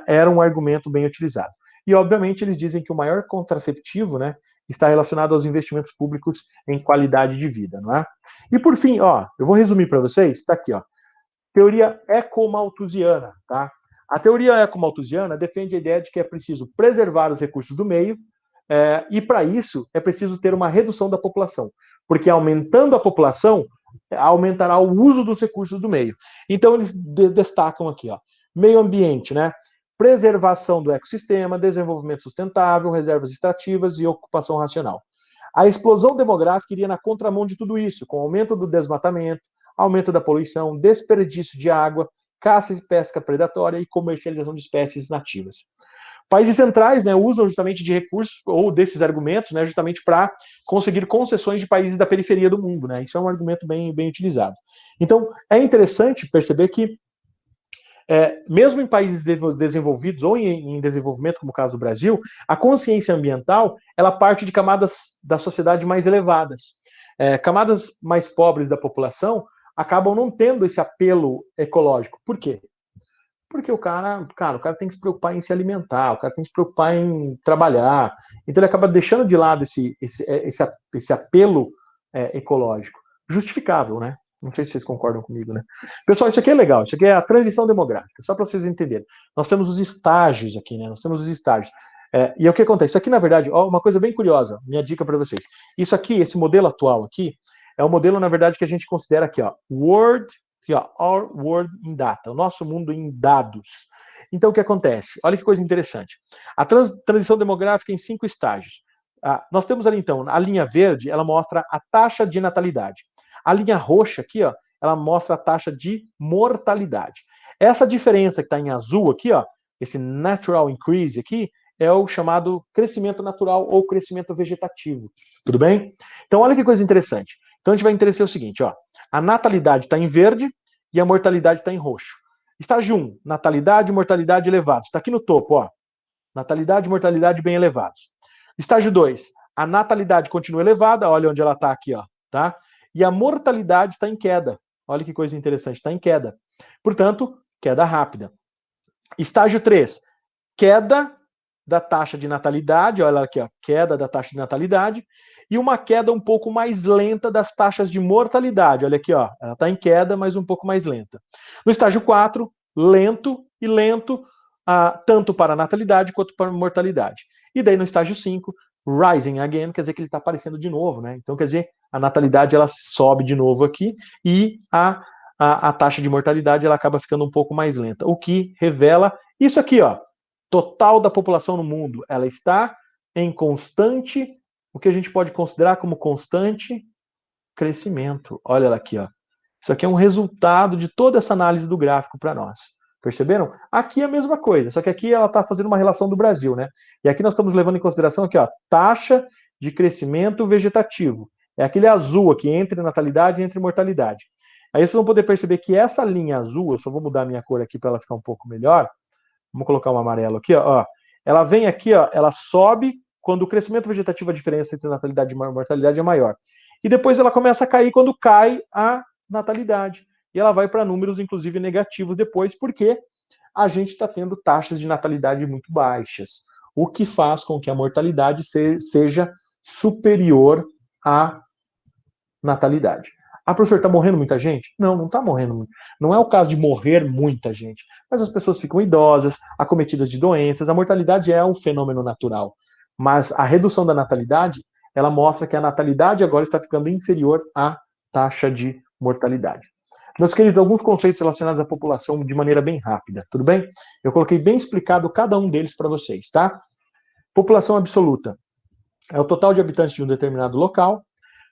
era um argumento bem utilizado. E, obviamente, eles dizem que o maior contraceptivo, né, está relacionado aos investimentos públicos em qualidade de vida, não é? E, por fim, ó, eu vou resumir para vocês, está aqui, ó, teoria ecomalthusiana, tá? A teoria ecomalthusiana defende a ideia de que é preciso preservar os recursos do meio, e, para isso, é preciso ter uma redução da população, porque aumentando a população, aumentará o uso dos recursos do meio. Então, eles destacam aqui, ó, meio ambiente, né? Preservação do ecossistema, desenvolvimento sustentável, reservas extrativas e ocupação racional. A explosão demográfica iria na contramão de tudo isso, com aumento do desmatamento, aumento da poluição, desperdício de água, caça e pesca predatória e comercialização de espécies nativas. Países centrais, né, usam justamente de recursos ou desses argumentos, né, justamente para conseguir concessões de países da periferia do mundo, né? Isso é um argumento bem utilizado. Então, é interessante perceber que mesmo em países desenvolvidos ou em desenvolvimento, como o caso do Brasil, a consciência ambiental ela parte de camadas da sociedade mais elevadas. Camadas mais pobres da população acabam não tendo esse apelo ecológico. Por quê? Porque o cara tem que se preocupar em se alimentar, o cara tem que se preocupar em trabalhar. Então ele acaba deixando de lado esse apelo ecológico. Justificável, né? Não sei se vocês concordam comigo, né? Pessoal, isso aqui é legal. Isso aqui é a transição demográfica, só para vocês entenderem. Nós temos os estágios aqui, né? Nós temos os estágios. E o que acontece? Isso aqui, na verdade, ó, uma coisa bem curiosa, minha dica para vocês. Isso aqui, esse modelo atual aqui, é o modelo, na verdade, que a gente considera aqui, ó, aqui, ó, Our World in Data, o nosso mundo em dados. Então, o que acontece? Olha que coisa interessante. A transição demográfica em 5 estágios. Nós temos ali, então, a linha verde, ela mostra a taxa de natalidade. A linha roxa aqui, ó, ela mostra a taxa de mortalidade. Essa diferença que está em azul aqui, ó, esse natural increase aqui, é o chamado crescimento natural ou crescimento vegetativo. Tudo bem? Então, olha que coisa interessante. Então, a gente vai entender o seguinte, ó. A natalidade está em verde e a mortalidade está em roxo. Estágio 1, natalidade e mortalidade elevados. Está aqui no topo, ó. Natalidade e mortalidade bem elevados. Estágio 2, a natalidade continua elevada, olha onde ela está aqui, ó, tá? E a mortalidade está em queda. Olha que coisa interessante, está em queda. Portanto, queda rápida. Estágio 3, queda da taxa de natalidade, olha aqui, ó, queda da taxa de natalidade, e uma queda um pouco mais lenta das taxas de mortalidade. Olha aqui, ó, ela está em queda, mas um pouco mais lenta. No estágio 4, lento e lento, tanto para a natalidade quanto para a mortalidade. E daí no estágio 5, rising again, quer dizer que ele está aparecendo de novo, né? Então, quer dizer, a natalidade ela sobe de novo aqui e a taxa de mortalidade ela acaba ficando um pouco mais lenta, o que revela isso aqui, ó, total da população no mundo, ela está em constante, o que a gente pode considerar como constante crescimento. Olha ela aqui, ó. Isso aqui é um resultado de toda essa análise do gráfico para nós. Perceberam? Aqui é a mesma coisa, só que aqui ela está fazendo uma relação do Brasil, né? E aqui nós estamos levando em consideração aqui, ó, taxa de crescimento vegetativo. É aquele azul aqui, entre natalidade e entre mortalidade. Aí vocês vão poder perceber que essa linha azul, eu só vou mudar a minha cor aqui para ela ficar um pouco melhor. Vamos colocar um amarelo aqui, ó. Ela vem aqui, ó, ela sobe quando o crescimento vegetativo, a diferença entre natalidade e mortalidade é maior. E depois ela começa a cair quando cai a natalidade. E ela vai para números, inclusive, negativos depois, porque a gente está tendo taxas de natalidade muito baixas, o que faz com que a mortalidade seja superior à natalidade. Ah, professor, está morrendo muita gente? Não, não está morrendo muito. Não é o caso de morrer muita gente, mas as pessoas ficam idosas, acometidas de doenças. A mortalidade é um fenômeno natural, mas a redução da natalidade, ela mostra que a natalidade agora está ficando inferior à taxa de mortalidade. Meus queridos, alguns conceitos relacionados à população de maneira bem rápida, tudo bem? Eu coloquei bem explicado cada um deles para vocês, tá? População absoluta é o total de habitantes de um determinado local.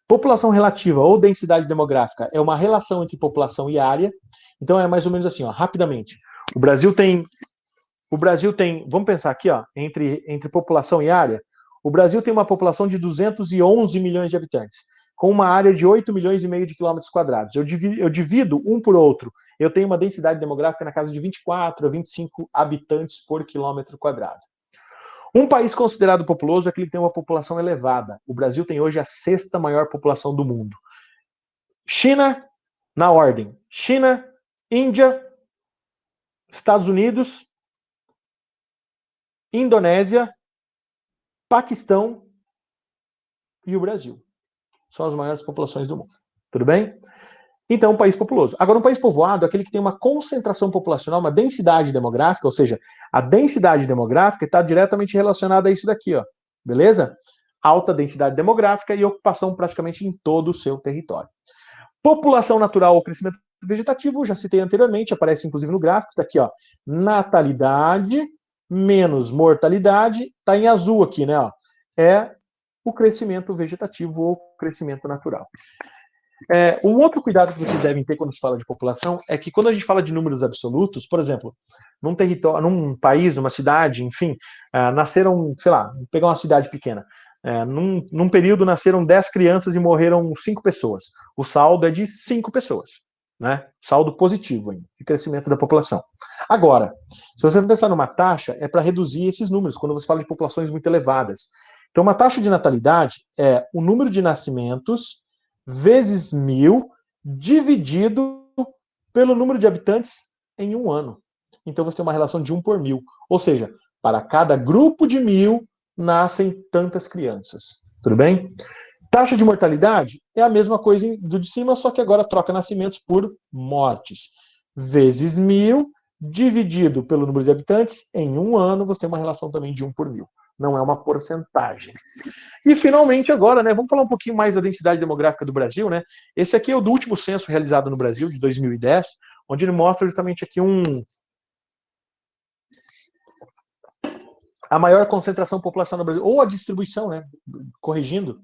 População relativa ou densidade demográfica é uma relação entre população e área. Então é mais ou menos assim, ó, rapidamente. O Brasil tem, vamos pensar aqui, ó, entre população e área. O Brasil tem uma população de 211 milhões de habitantes, com uma área de 8 milhões e meio de quilômetros quadrados. Eu divido um por outro. Eu tenho uma densidade demográfica na casa de 24 a 25 habitantes por quilômetro quadrado. Um país considerado populoso é aquele que tem uma população elevada. O Brasil tem hoje a sexta maior população do mundo. China, na ordem. China, Índia, Estados Unidos, Indonésia, Paquistão e o Brasil. São as maiores populações do mundo. Tudo bem? Então, um país populoso. Agora, um país povoado é aquele que tem uma concentração populacional, uma densidade demográfica, ou seja, a densidade demográfica está diretamente relacionada a isso daqui, ó. Beleza? Alta densidade demográfica e ocupação praticamente em todo o seu território. População natural ou crescimento vegetativo, já citei anteriormente, aparece inclusive no gráfico, está aqui, ó. Natalidade menos mortalidade, está em azul aqui, né? Ó. É o crescimento vegetativo ou crescimento natural. Um outro cuidado que vocês devem ter quando se fala de população é que quando a gente fala de números absolutos, por exemplo, num território, num país, numa cidade, enfim, nasceram, sei lá, vou pegar uma cidade pequena, num período nasceram 10 crianças e morreram 5 pessoas. O saldo é de 5 pessoas, né? Saldo positivo ainda, de crescimento da população. Agora, se você pensar numa taxa, é para reduzir esses números, quando você fala de populações muito elevadas. Então, uma taxa de natalidade é o número de nascimentos vezes 1.000 dividido pelo número de habitantes em um ano. Então você tem uma relação de 1 por 1.000. Ou seja, para cada grupo de 1.000 nascem tantas crianças. Tudo bem? Taxa de mortalidade é a mesma coisa do de cima, só que agora troca nascimentos por mortes. Vezes 1.000, dividido pelo número de habitantes, em um ano você tem uma relação também de 1 por 1.000. Não é uma porcentagem. E finalmente agora, né, vamos falar um pouquinho mais da densidade demográfica do Brasil, né? Esse aqui é o do último censo realizado no Brasil, de 2010, onde ele mostra justamente aqui a maior concentração populacional do Brasil, ou a distribuição, né? Corrigindo,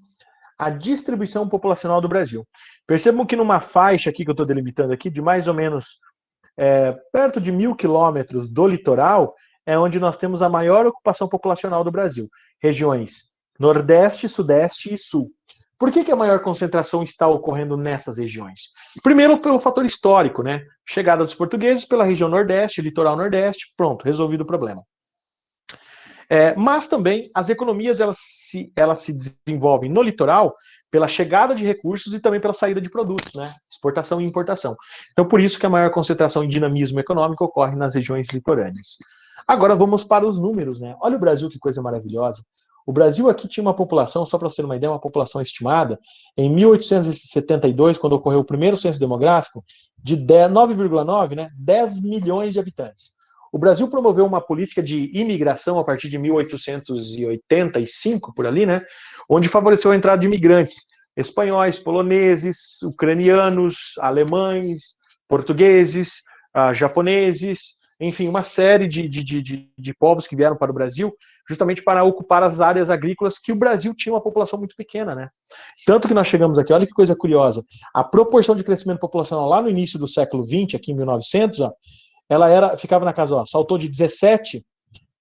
a distribuição populacional do Brasil. Percebam que numa faixa aqui que eu estou delimitando aqui, de mais ou menos perto de 1.000 quilômetros do litoral, é onde nós temos a maior ocupação populacional do Brasil. Regiões Nordeste, Sudeste e Sul. Por que a maior concentração está ocorrendo nessas regiões? Primeiro, pelo fator histórico, né? Chegada dos portugueses pela região Nordeste, litoral Nordeste, pronto, resolvido o problema. Mas também as economias elas se desenvolvem no litoral pela chegada de recursos e também pela saída de produtos, né? Exportação e importação. Então, por isso que a maior concentração em dinamismo econômico ocorre nas regiões litorâneas. Agora vamos para os números, né? Olha o Brasil, que coisa maravilhosa. O Brasil aqui tinha uma população, só para você ter uma ideia, uma população estimada, em 1872, quando ocorreu o primeiro censo demográfico, de 9,9, né? 10 milhões de habitantes. O Brasil promoveu uma política de imigração a partir de 1885, por ali, né? Onde favoreceu a entrada de imigrantes espanhóis, poloneses, ucranianos, alemães, portugueses, japoneses, enfim, uma série de povos que vieram para o Brasil justamente para ocupar as áreas agrícolas que o Brasil tinha uma população muito pequena, né? Tanto que nós chegamos aqui, olha que coisa curiosa, a proporção de crescimento populacional lá no início do século XX, aqui em 1900, ó, ela ficava na casa, ó, saltou de 17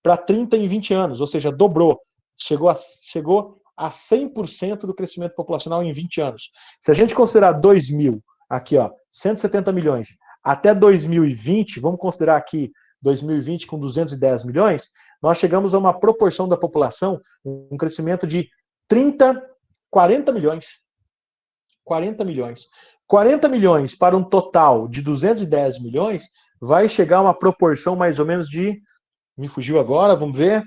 para 30 em 20 anos, ou seja, dobrou. Chegou a 100% do crescimento populacional em 20 anos. Se a gente considerar 2000, aqui, ó, 170 milhões, até 2020, vamos considerar aqui 2020 com 210 milhões, nós chegamos a uma proporção da população, um crescimento de 40 milhões. 40 milhões. 40 milhões para um total de 210 milhões vai chegar a uma proporção mais ou menos de, me fugiu agora, vamos ver,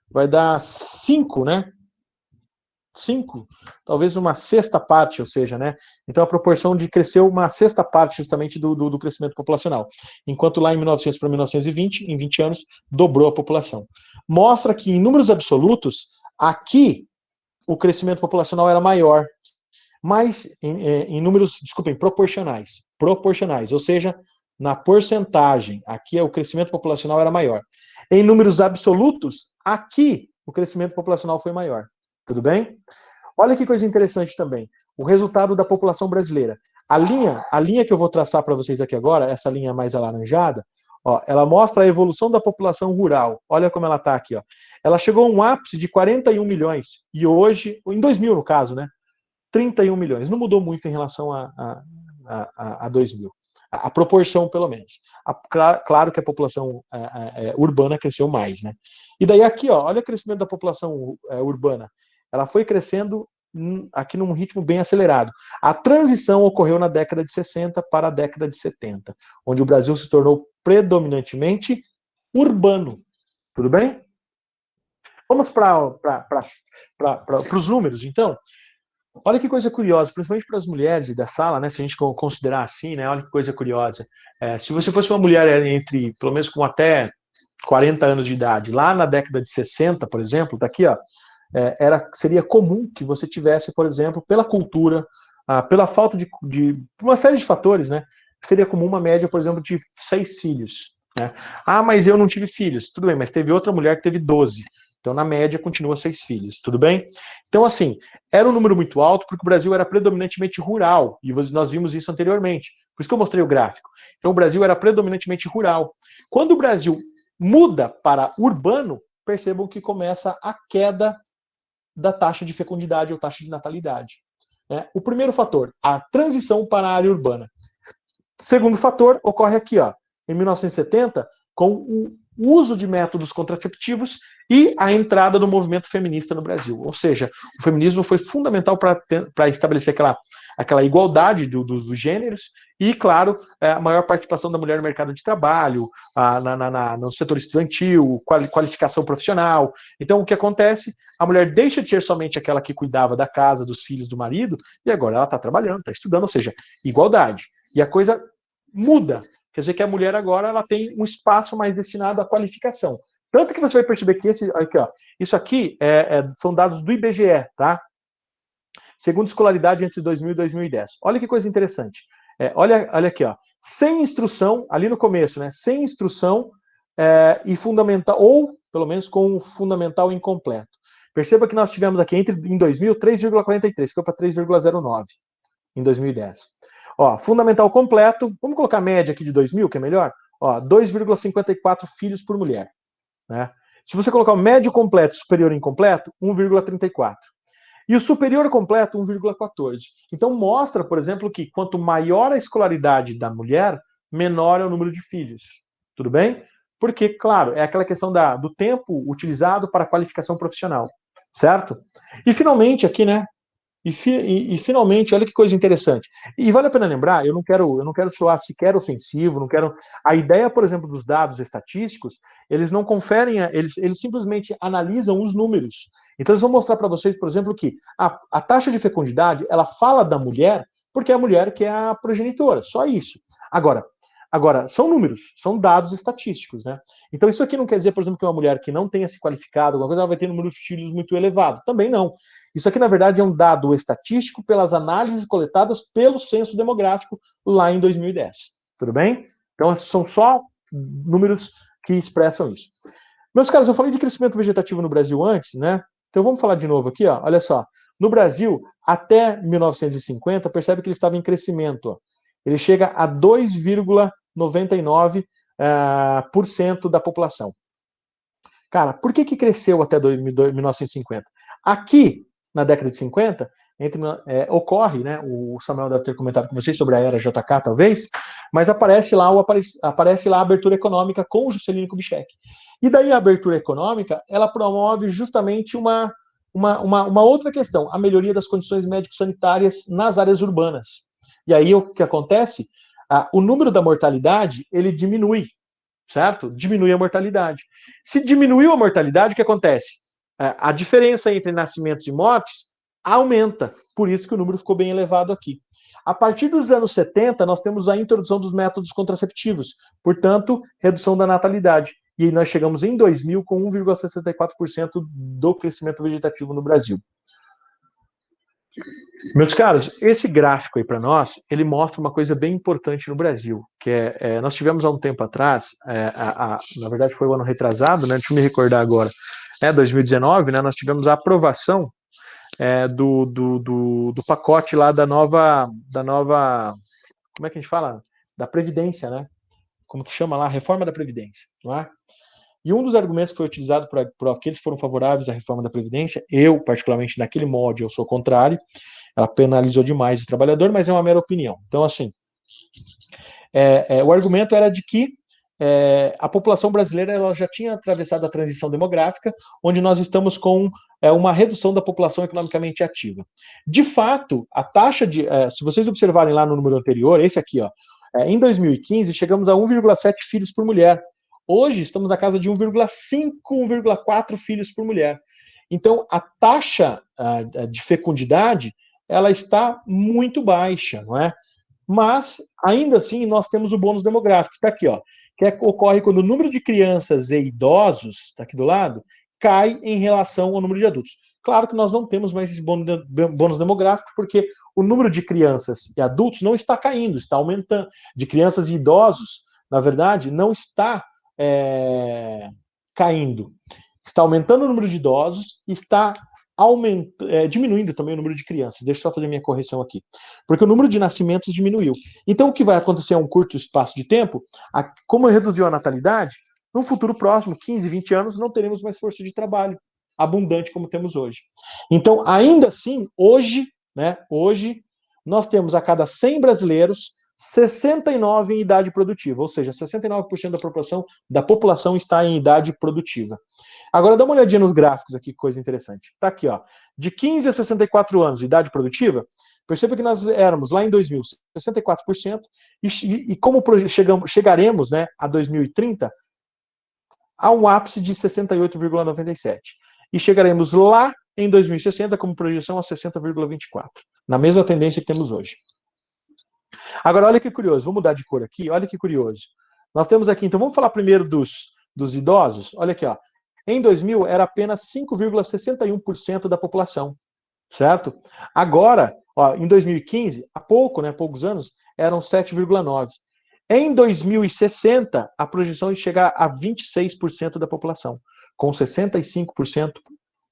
vai dar 5, né? 5, talvez uma sexta parte, ou seja, né? Então a proporção de crescer uma sexta parte justamente do crescimento populacional. Enquanto lá em 1900 para 1920, em 20 anos, dobrou a população. Mostra que em números absolutos, aqui o crescimento populacional era maior, mas em números, desculpem, proporcionais, ou seja, na porcentagem, aqui o crescimento populacional era maior. Em números absolutos, aqui o crescimento populacional foi maior. Tudo bem? Olha que coisa interessante também. O resultado da população brasileira. A linha que eu vou traçar para vocês aqui agora, essa linha mais alaranjada, ó, ela mostra a evolução da população rural. Olha como ela está aqui. Ó. Ela chegou a um ápice de 41 milhões. E hoje, em 2000 no caso, né? 31 milhões. Não mudou muito em relação a 2000. A proporção, pelo menos. Claro que a população urbana cresceu mais, né? E daí aqui, ó, olha o crescimento da população urbana. Ela foi crescendo aqui num ritmo bem acelerado. A transição ocorreu na década de 60 para a década de 70, onde o Brasil se tornou predominantemente urbano. Tudo bem? Vamos para os números, então. Olha que coisa curiosa, principalmente para as mulheres da sala, né? Se a gente considerar assim, né? Olha que coisa curiosa. Se você fosse uma mulher entre, pelo menos com até 40 anos de idade, lá na década de 60, por exemplo, tá aqui, ó, seria comum que você tivesse, por exemplo, pela cultura, pela falta de uma série de fatores, né? Seria comum uma média, por exemplo, de 6 filhos. Né? Ah, mas eu não tive filhos. Tudo bem, mas teve outra mulher que teve 12. Então, na média, continua 6 filhos. Tudo bem? Então, assim, era um número muito alto porque o Brasil era predominantemente rural. E nós vimos isso anteriormente. Por isso que eu mostrei o gráfico. Então, o Brasil era predominantemente rural. Quando o Brasil muda para urbano, percebam que começa a queda da taxa de fecundidade ou taxa de natalidade. O primeiro fator, a transição para a área urbana. Segundo fator, ocorre aqui, ó, em 1970, com o uso de métodos contraceptivos e a entrada do movimento feminista no Brasil. Ou seja, o feminismo foi fundamental para estabelecer aquela igualdade dos gêneros e, claro, a maior participação da mulher no mercado de trabalho, no setor estudantil, qualificação profissional. Então, o que acontece? A mulher deixa de ser somente aquela que cuidava da casa, dos filhos, do marido, e agora ela está trabalhando, está estudando, ou seja, igualdade. E a coisa muda. Quer dizer que a mulher agora ela tem um espaço mais destinado à qualificação. Tanto que você vai perceber que isso aqui são dados do IBGE, tá? Segundo escolaridade entre 2000 e 2010. Olha que coisa interessante. Olha aqui, ó. Sem instrução, ali no começo, né? Sem instrução e fundamental, ou pelo menos com o fundamental incompleto. Perceba que nós tivemos aqui em 2000 3,43, que foi para 3,09 em 2010. Ó, fundamental completo, vamos colocar a média aqui de 2000, que é melhor? Ó, 2,54 filhos por mulher. Né? Se você colocar o médio completo superior incompleto, 1,34. E o superior completo, 1,14. Então mostra, por exemplo, que quanto maior a escolaridade da mulher, menor é o número de filhos. Tudo bem? Porque, claro, é aquela questão do tempo utilizado para a qualificação profissional. Certo? E finalmente aqui, né? E finalmente, olha que coisa interessante. E vale a pena lembrar, eu não quero soar sequer ofensivo, não quero. A ideia, por exemplo, dos dados estatísticos, eles não conferem, eles simplesmente analisam os números. Então, eles vão mostrar para vocês, por exemplo, que a taxa de fecundidade, ela fala da mulher, porque é a mulher que é a progenitora, só isso. Agora, são números, são dados estatísticos, né? Então, isso aqui não quer dizer, por exemplo, que uma mulher que não tenha se qualificado, alguma coisa, ela vai ter número de filhos muito elevado. Também não. Isso aqui, na verdade, é um dado estatístico pelas análises coletadas pelo censo demográfico lá em 2010. Tudo bem? Então, são só números que expressam isso. Meus caros, eu falei de crescimento vegetativo no Brasil antes, né? Então, vamos falar de novo aqui, ó. Olha só. No Brasil, até 1950, percebe que ele estava em crescimento. Ó. Ele chega a 2,99% da população. Cara, por que cresceu até 1950? Aqui, na década de 50, ocorre, né? O Samuel deve ter comentado com vocês sobre a era JK, talvez, mas aparece lá a abertura econômica com o Juscelino Kubitschek. E daí a abertura econômica, ela promove justamente uma outra questão, a melhoria das condições médico-sanitárias nas áreas urbanas. E aí o que acontece? O número da mortalidade, ele diminui, certo? Diminui a mortalidade. Se diminuiu a mortalidade, o que acontece? A diferença entre nascimentos e mortes aumenta. Por isso que o número ficou bem elevado aqui. A partir dos anos 70, nós temos a introdução dos métodos contraceptivos, portanto, redução da natalidade. E aí nós chegamos em 2000 com 1,64% do crescimento vegetativo no Brasil. Meus caros, esse gráfico aí para nós, ele mostra uma coisa bem importante no Brasil, que nós tivemos há um tempo atrás, na verdade foi o ano retrasado, né? Deixa eu me recordar agora, 2019, né? Nós tivemos a aprovação do pacote lá da nova, como é que a gente fala? Da Previdência, né? Como que chama lá? Reforma da Previdência, não é? E um dos argumentos que foi utilizado por aqueles que foram favoráveis à reforma da Previdência, eu, particularmente, naquele molde, eu sou contrário, ela penalizou demais o trabalhador, mas é uma mera opinião. Então, assim, o argumento era de que a população brasileira ela já tinha atravessado a transição demográfica, onde nós estamos com uma redução da população economicamente ativa. De fato, a taxa de... se vocês observarem lá no número anterior, esse aqui, ó, em 2015, chegamos a 1,7 filhos por mulher. Hoje, estamos na casa de 1,5, 1,4 filhos por mulher. Então, a taxa de fecundidade, ela está muito baixa, não é? Mas, ainda assim, nós temos o bônus demográfico, que está aqui, ó, que ocorre quando o número de crianças e idosos, está aqui do lado, cai em relação ao número de adultos. Claro que nós não temos mais esse bônus demográfico, porque o número de crianças e adultos não está caindo, está aumentando. De crianças e idosos, na verdade, não está caindo. Está aumentando o número de idosos e está diminuindo também o número de crianças. Deixa eu só fazer minha correção aqui. Porque o número de nascimentos diminuiu. Então, o que vai acontecer a um curto espaço de tempo, como reduziu a natalidade, no futuro próximo, 15, 20 anos, não teremos mais força de trabalho abundante como temos hoje. Então, ainda assim, hoje, nós temos a cada 100 brasileiros, 69 em idade produtiva, ou seja, 69% da população está em idade produtiva. Agora dá uma olhadinha nos gráficos aqui, coisa interessante. Tá aqui, ó. De 15 a 64 anos, idade produtiva, perceba que nós éramos lá em 2000, 64%, e como chegaremos, né, a 2030, a um ápice de 68,97%. E chegaremos lá em 2060 como projeção a 60,24%, na mesma tendência que temos hoje. Agora, olha que curioso, vou mudar de cor aqui, olha que curioso. Nós temos aqui, então vamos falar primeiro dos idosos, olha aqui, ó. Em 2000 era apenas 5,61% da população, certo? Agora, ó, em 2015, há pouco, né, poucos anos, eram 7,9%. Em 2060, a projeção é chegar a 26% da população, com 65%,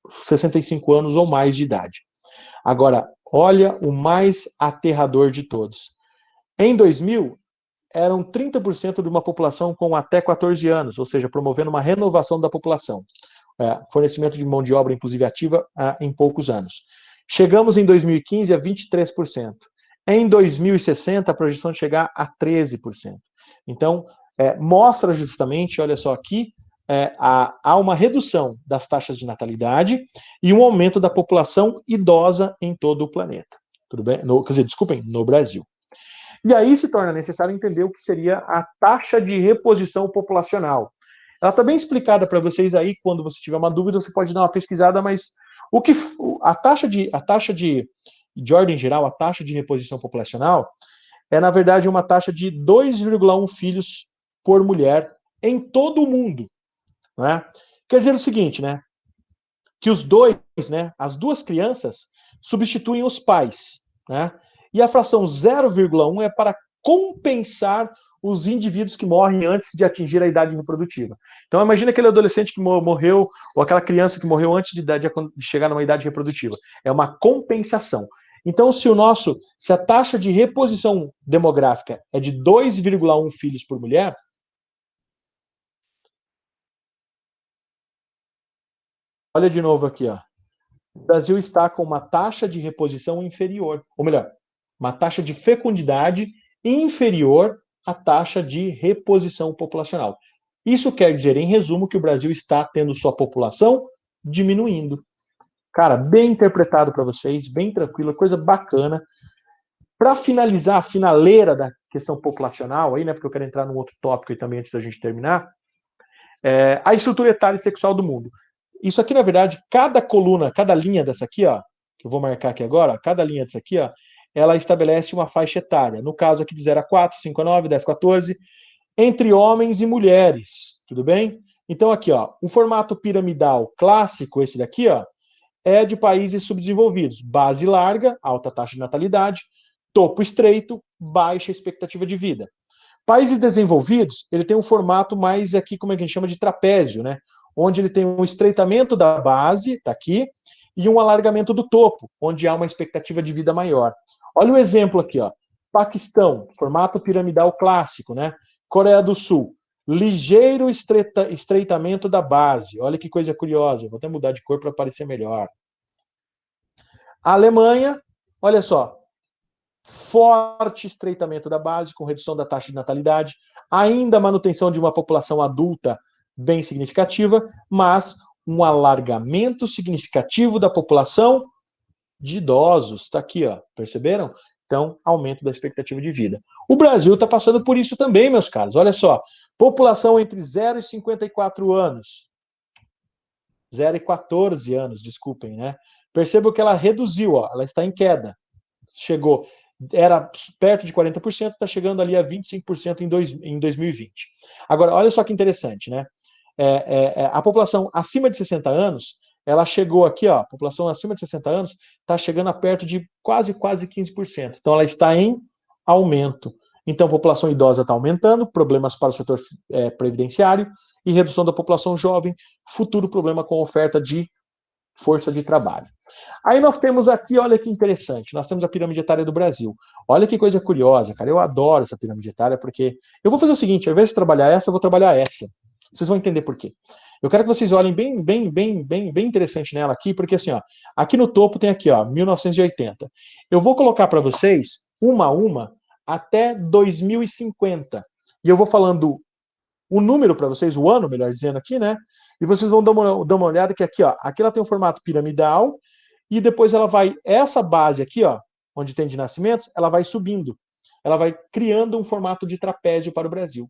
65 anos ou mais de idade. Agora, olha o mais aterrador de todos. Em 2000, eram 30% de uma população com até 14 anos, ou seja, promovendo uma renovação da população. Fornecimento de mão de obra, inclusive ativa, em poucos anos. Chegamos em 2015 a 23%. Em 2060, a projeção de chegar a 13%. Então, mostra justamente, olha só aqui, há uma redução das taxas de natalidade e um aumento da população idosa em todo o planeta. Tudo bem? Desculpem, no Brasil. E aí se torna necessário entender o que seria a taxa de reposição populacional. Ela está bem explicada para vocês aí, quando você tiver uma dúvida, você pode dar uma pesquisada, mas a taxa de ordem geral, a taxa de reposição populacional, é, na verdade, uma taxa de 2,1 filhos por mulher em todo o mundo. Né? Quer dizer o seguinte, né? Que os dois, né, as duas crianças substituem os pais, né? E a fração 0,1 é para compensar os indivíduos que morrem antes de atingir a idade reprodutiva. Então, imagina aquele adolescente que morreu, ou aquela criança que morreu antes de chegar numa idade reprodutiva. É uma compensação. Então, se a taxa de reposição demográfica é de 2,1 filhos por mulher, olha de novo aqui, ó. O Brasil está com uma taxa de reposição inferior, ou melhor, uma taxa de fecundidade inferior à taxa de reposição populacional. Isso quer dizer, em resumo, que o Brasil está tendo sua população diminuindo. Cara, bem interpretado para vocês, bem tranquilo, coisa bacana. Para finalizar a finaleira da questão populacional, aí, né, porque eu quero entrar num outro tópico aí também antes da gente terminar, a estrutura etária e sexual do mundo. Isso aqui, na verdade, cada coluna, cada linha dessa aqui, ó, que eu vou marcar aqui agora, cada linha dessa aqui, ó, ela estabelece uma faixa etária. No caso aqui de 0 a 4, 5 a 9, 10 a 14, entre homens e mulheres, tudo bem? Então aqui, ó, o formato piramidal clássico, esse daqui, ó, é de países subdesenvolvidos. Base larga, alta taxa de natalidade, topo estreito, baixa expectativa de vida. Países desenvolvidos, ele tem um formato mais aqui, como é que a gente chama de trapézio, né? Onde ele tem um estreitamento da base, tá aqui, e um alargamento do topo, onde há uma expectativa de vida maior. Olha o exemplo aqui, ó. Paquistão, formato piramidal clássico, né? Coreia do Sul, ligeiro estreitamento da base. Olha que coisa curiosa. Vou até mudar de cor para aparecer melhor. A Alemanha, olha só, forte estreitamento da base, com redução da taxa de natalidade, ainda manutenção de uma população adulta bem significativa, mas um alargamento significativo da população de idosos. Está aqui, ó, perceberam? Então, aumento da expectativa de vida. O Brasil está passando por isso também, meus caros. Olha só, população entre 0 e 54 anos. 0 e 14 anos, desculpem, né? Percebam que ela reduziu, ó, ela está em queda. Chegou, era perto de 40%, está chegando ali a 25% em 2020. Agora, olha só que interessante, né? A população acima de 60 anos, ela chegou aqui, ó, a população acima de 60 anos está chegando a perto de quase 15%. Então, ela está em aumento. Então, a população idosa está aumentando, problemas para o setor previdenciário e redução da população jovem, futuro problema com oferta de força de trabalho. Aí nós temos aqui, olha que interessante, nós temos a pirâmide etária do Brasil. Olha que coisa curiosa, cara, eu adoro essa pirâmide etária, porque eu vou fazer o seguinte, ao invés de trabalhar essa, eu vou trabalhar essa. Vocês vão entender por quê. Eu quero que vocês olhem bem interessante nela aqui, porque assim, ó, aqui no topo tem aqui, ó, 1980. Eu vou colocar para vocês, uma a uma, até 2050. E eu vou falando o número para vocês, o ano, melhor dizendo aqui, né? E vocês vão dar uma olhada que aqui, ó, aqui ela tem um formato piramidal, e depois ela vai, essa base aqui, ó, onde tem de nascimentos, ela vai subindo. Ela vai criando um formato de trapézio para o Brasil.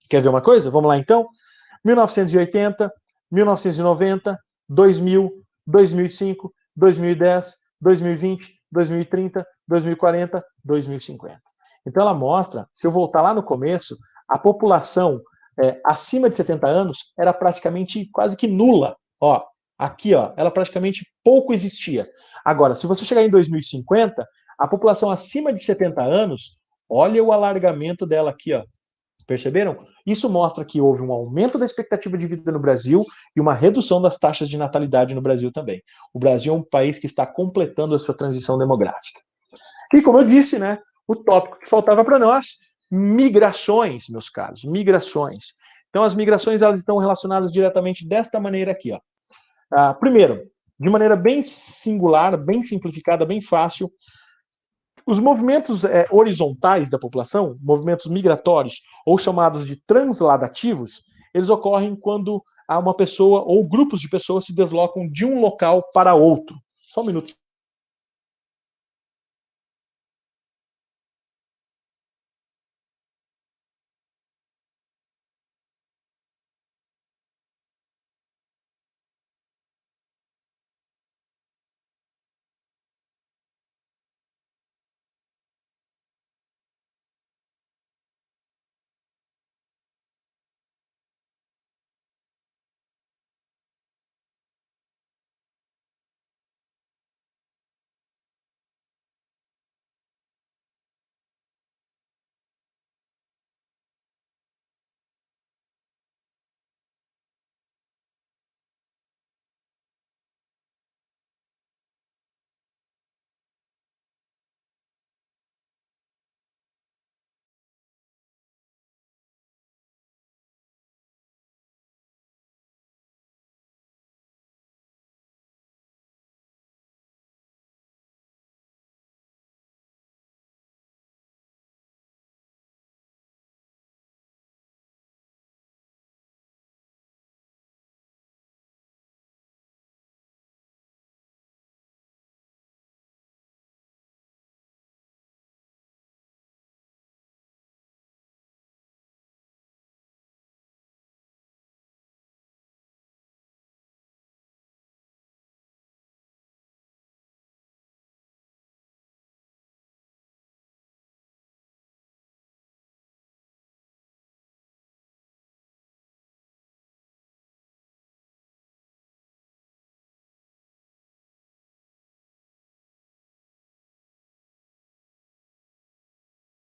Quer ver uma coisa? Vamos lá então? 1980, 1990, 2000, 2005, 2010, 2020, 2030, 2040, 2050. Então ela mostra, se eu voltar lá no começo, a população acima de 70 anos era praticamente quase que nula. Ó, aqui, ó, ela praticamente pouco existia. Agora, se você chegar em 2050, a população acima de 70 anos, olha o alargamento dela aqui, ó. Perceberam? Isso mostra que houve um aumento da expectativa de vida no Brasil e uma redução das taxas de natalidade no Brasil também. O Brasil é um país que está completando a sua transição demográfica. E como eu disse, né, o tópico que faltava para nós, migrações, meus caros, migrações. Então as migrações elas estão relacionadas diretamente desta maneira aqui, ó. Primeiro, de maneira bem singular, bem simplificada, bem fácil, os movimentos horizontais da população, movimentos migratórios, ou chamados de transladativos, eles ocorrem quando uma pessoa ou grupos de pessoas se deslocam de um local para outro. Só um minuto.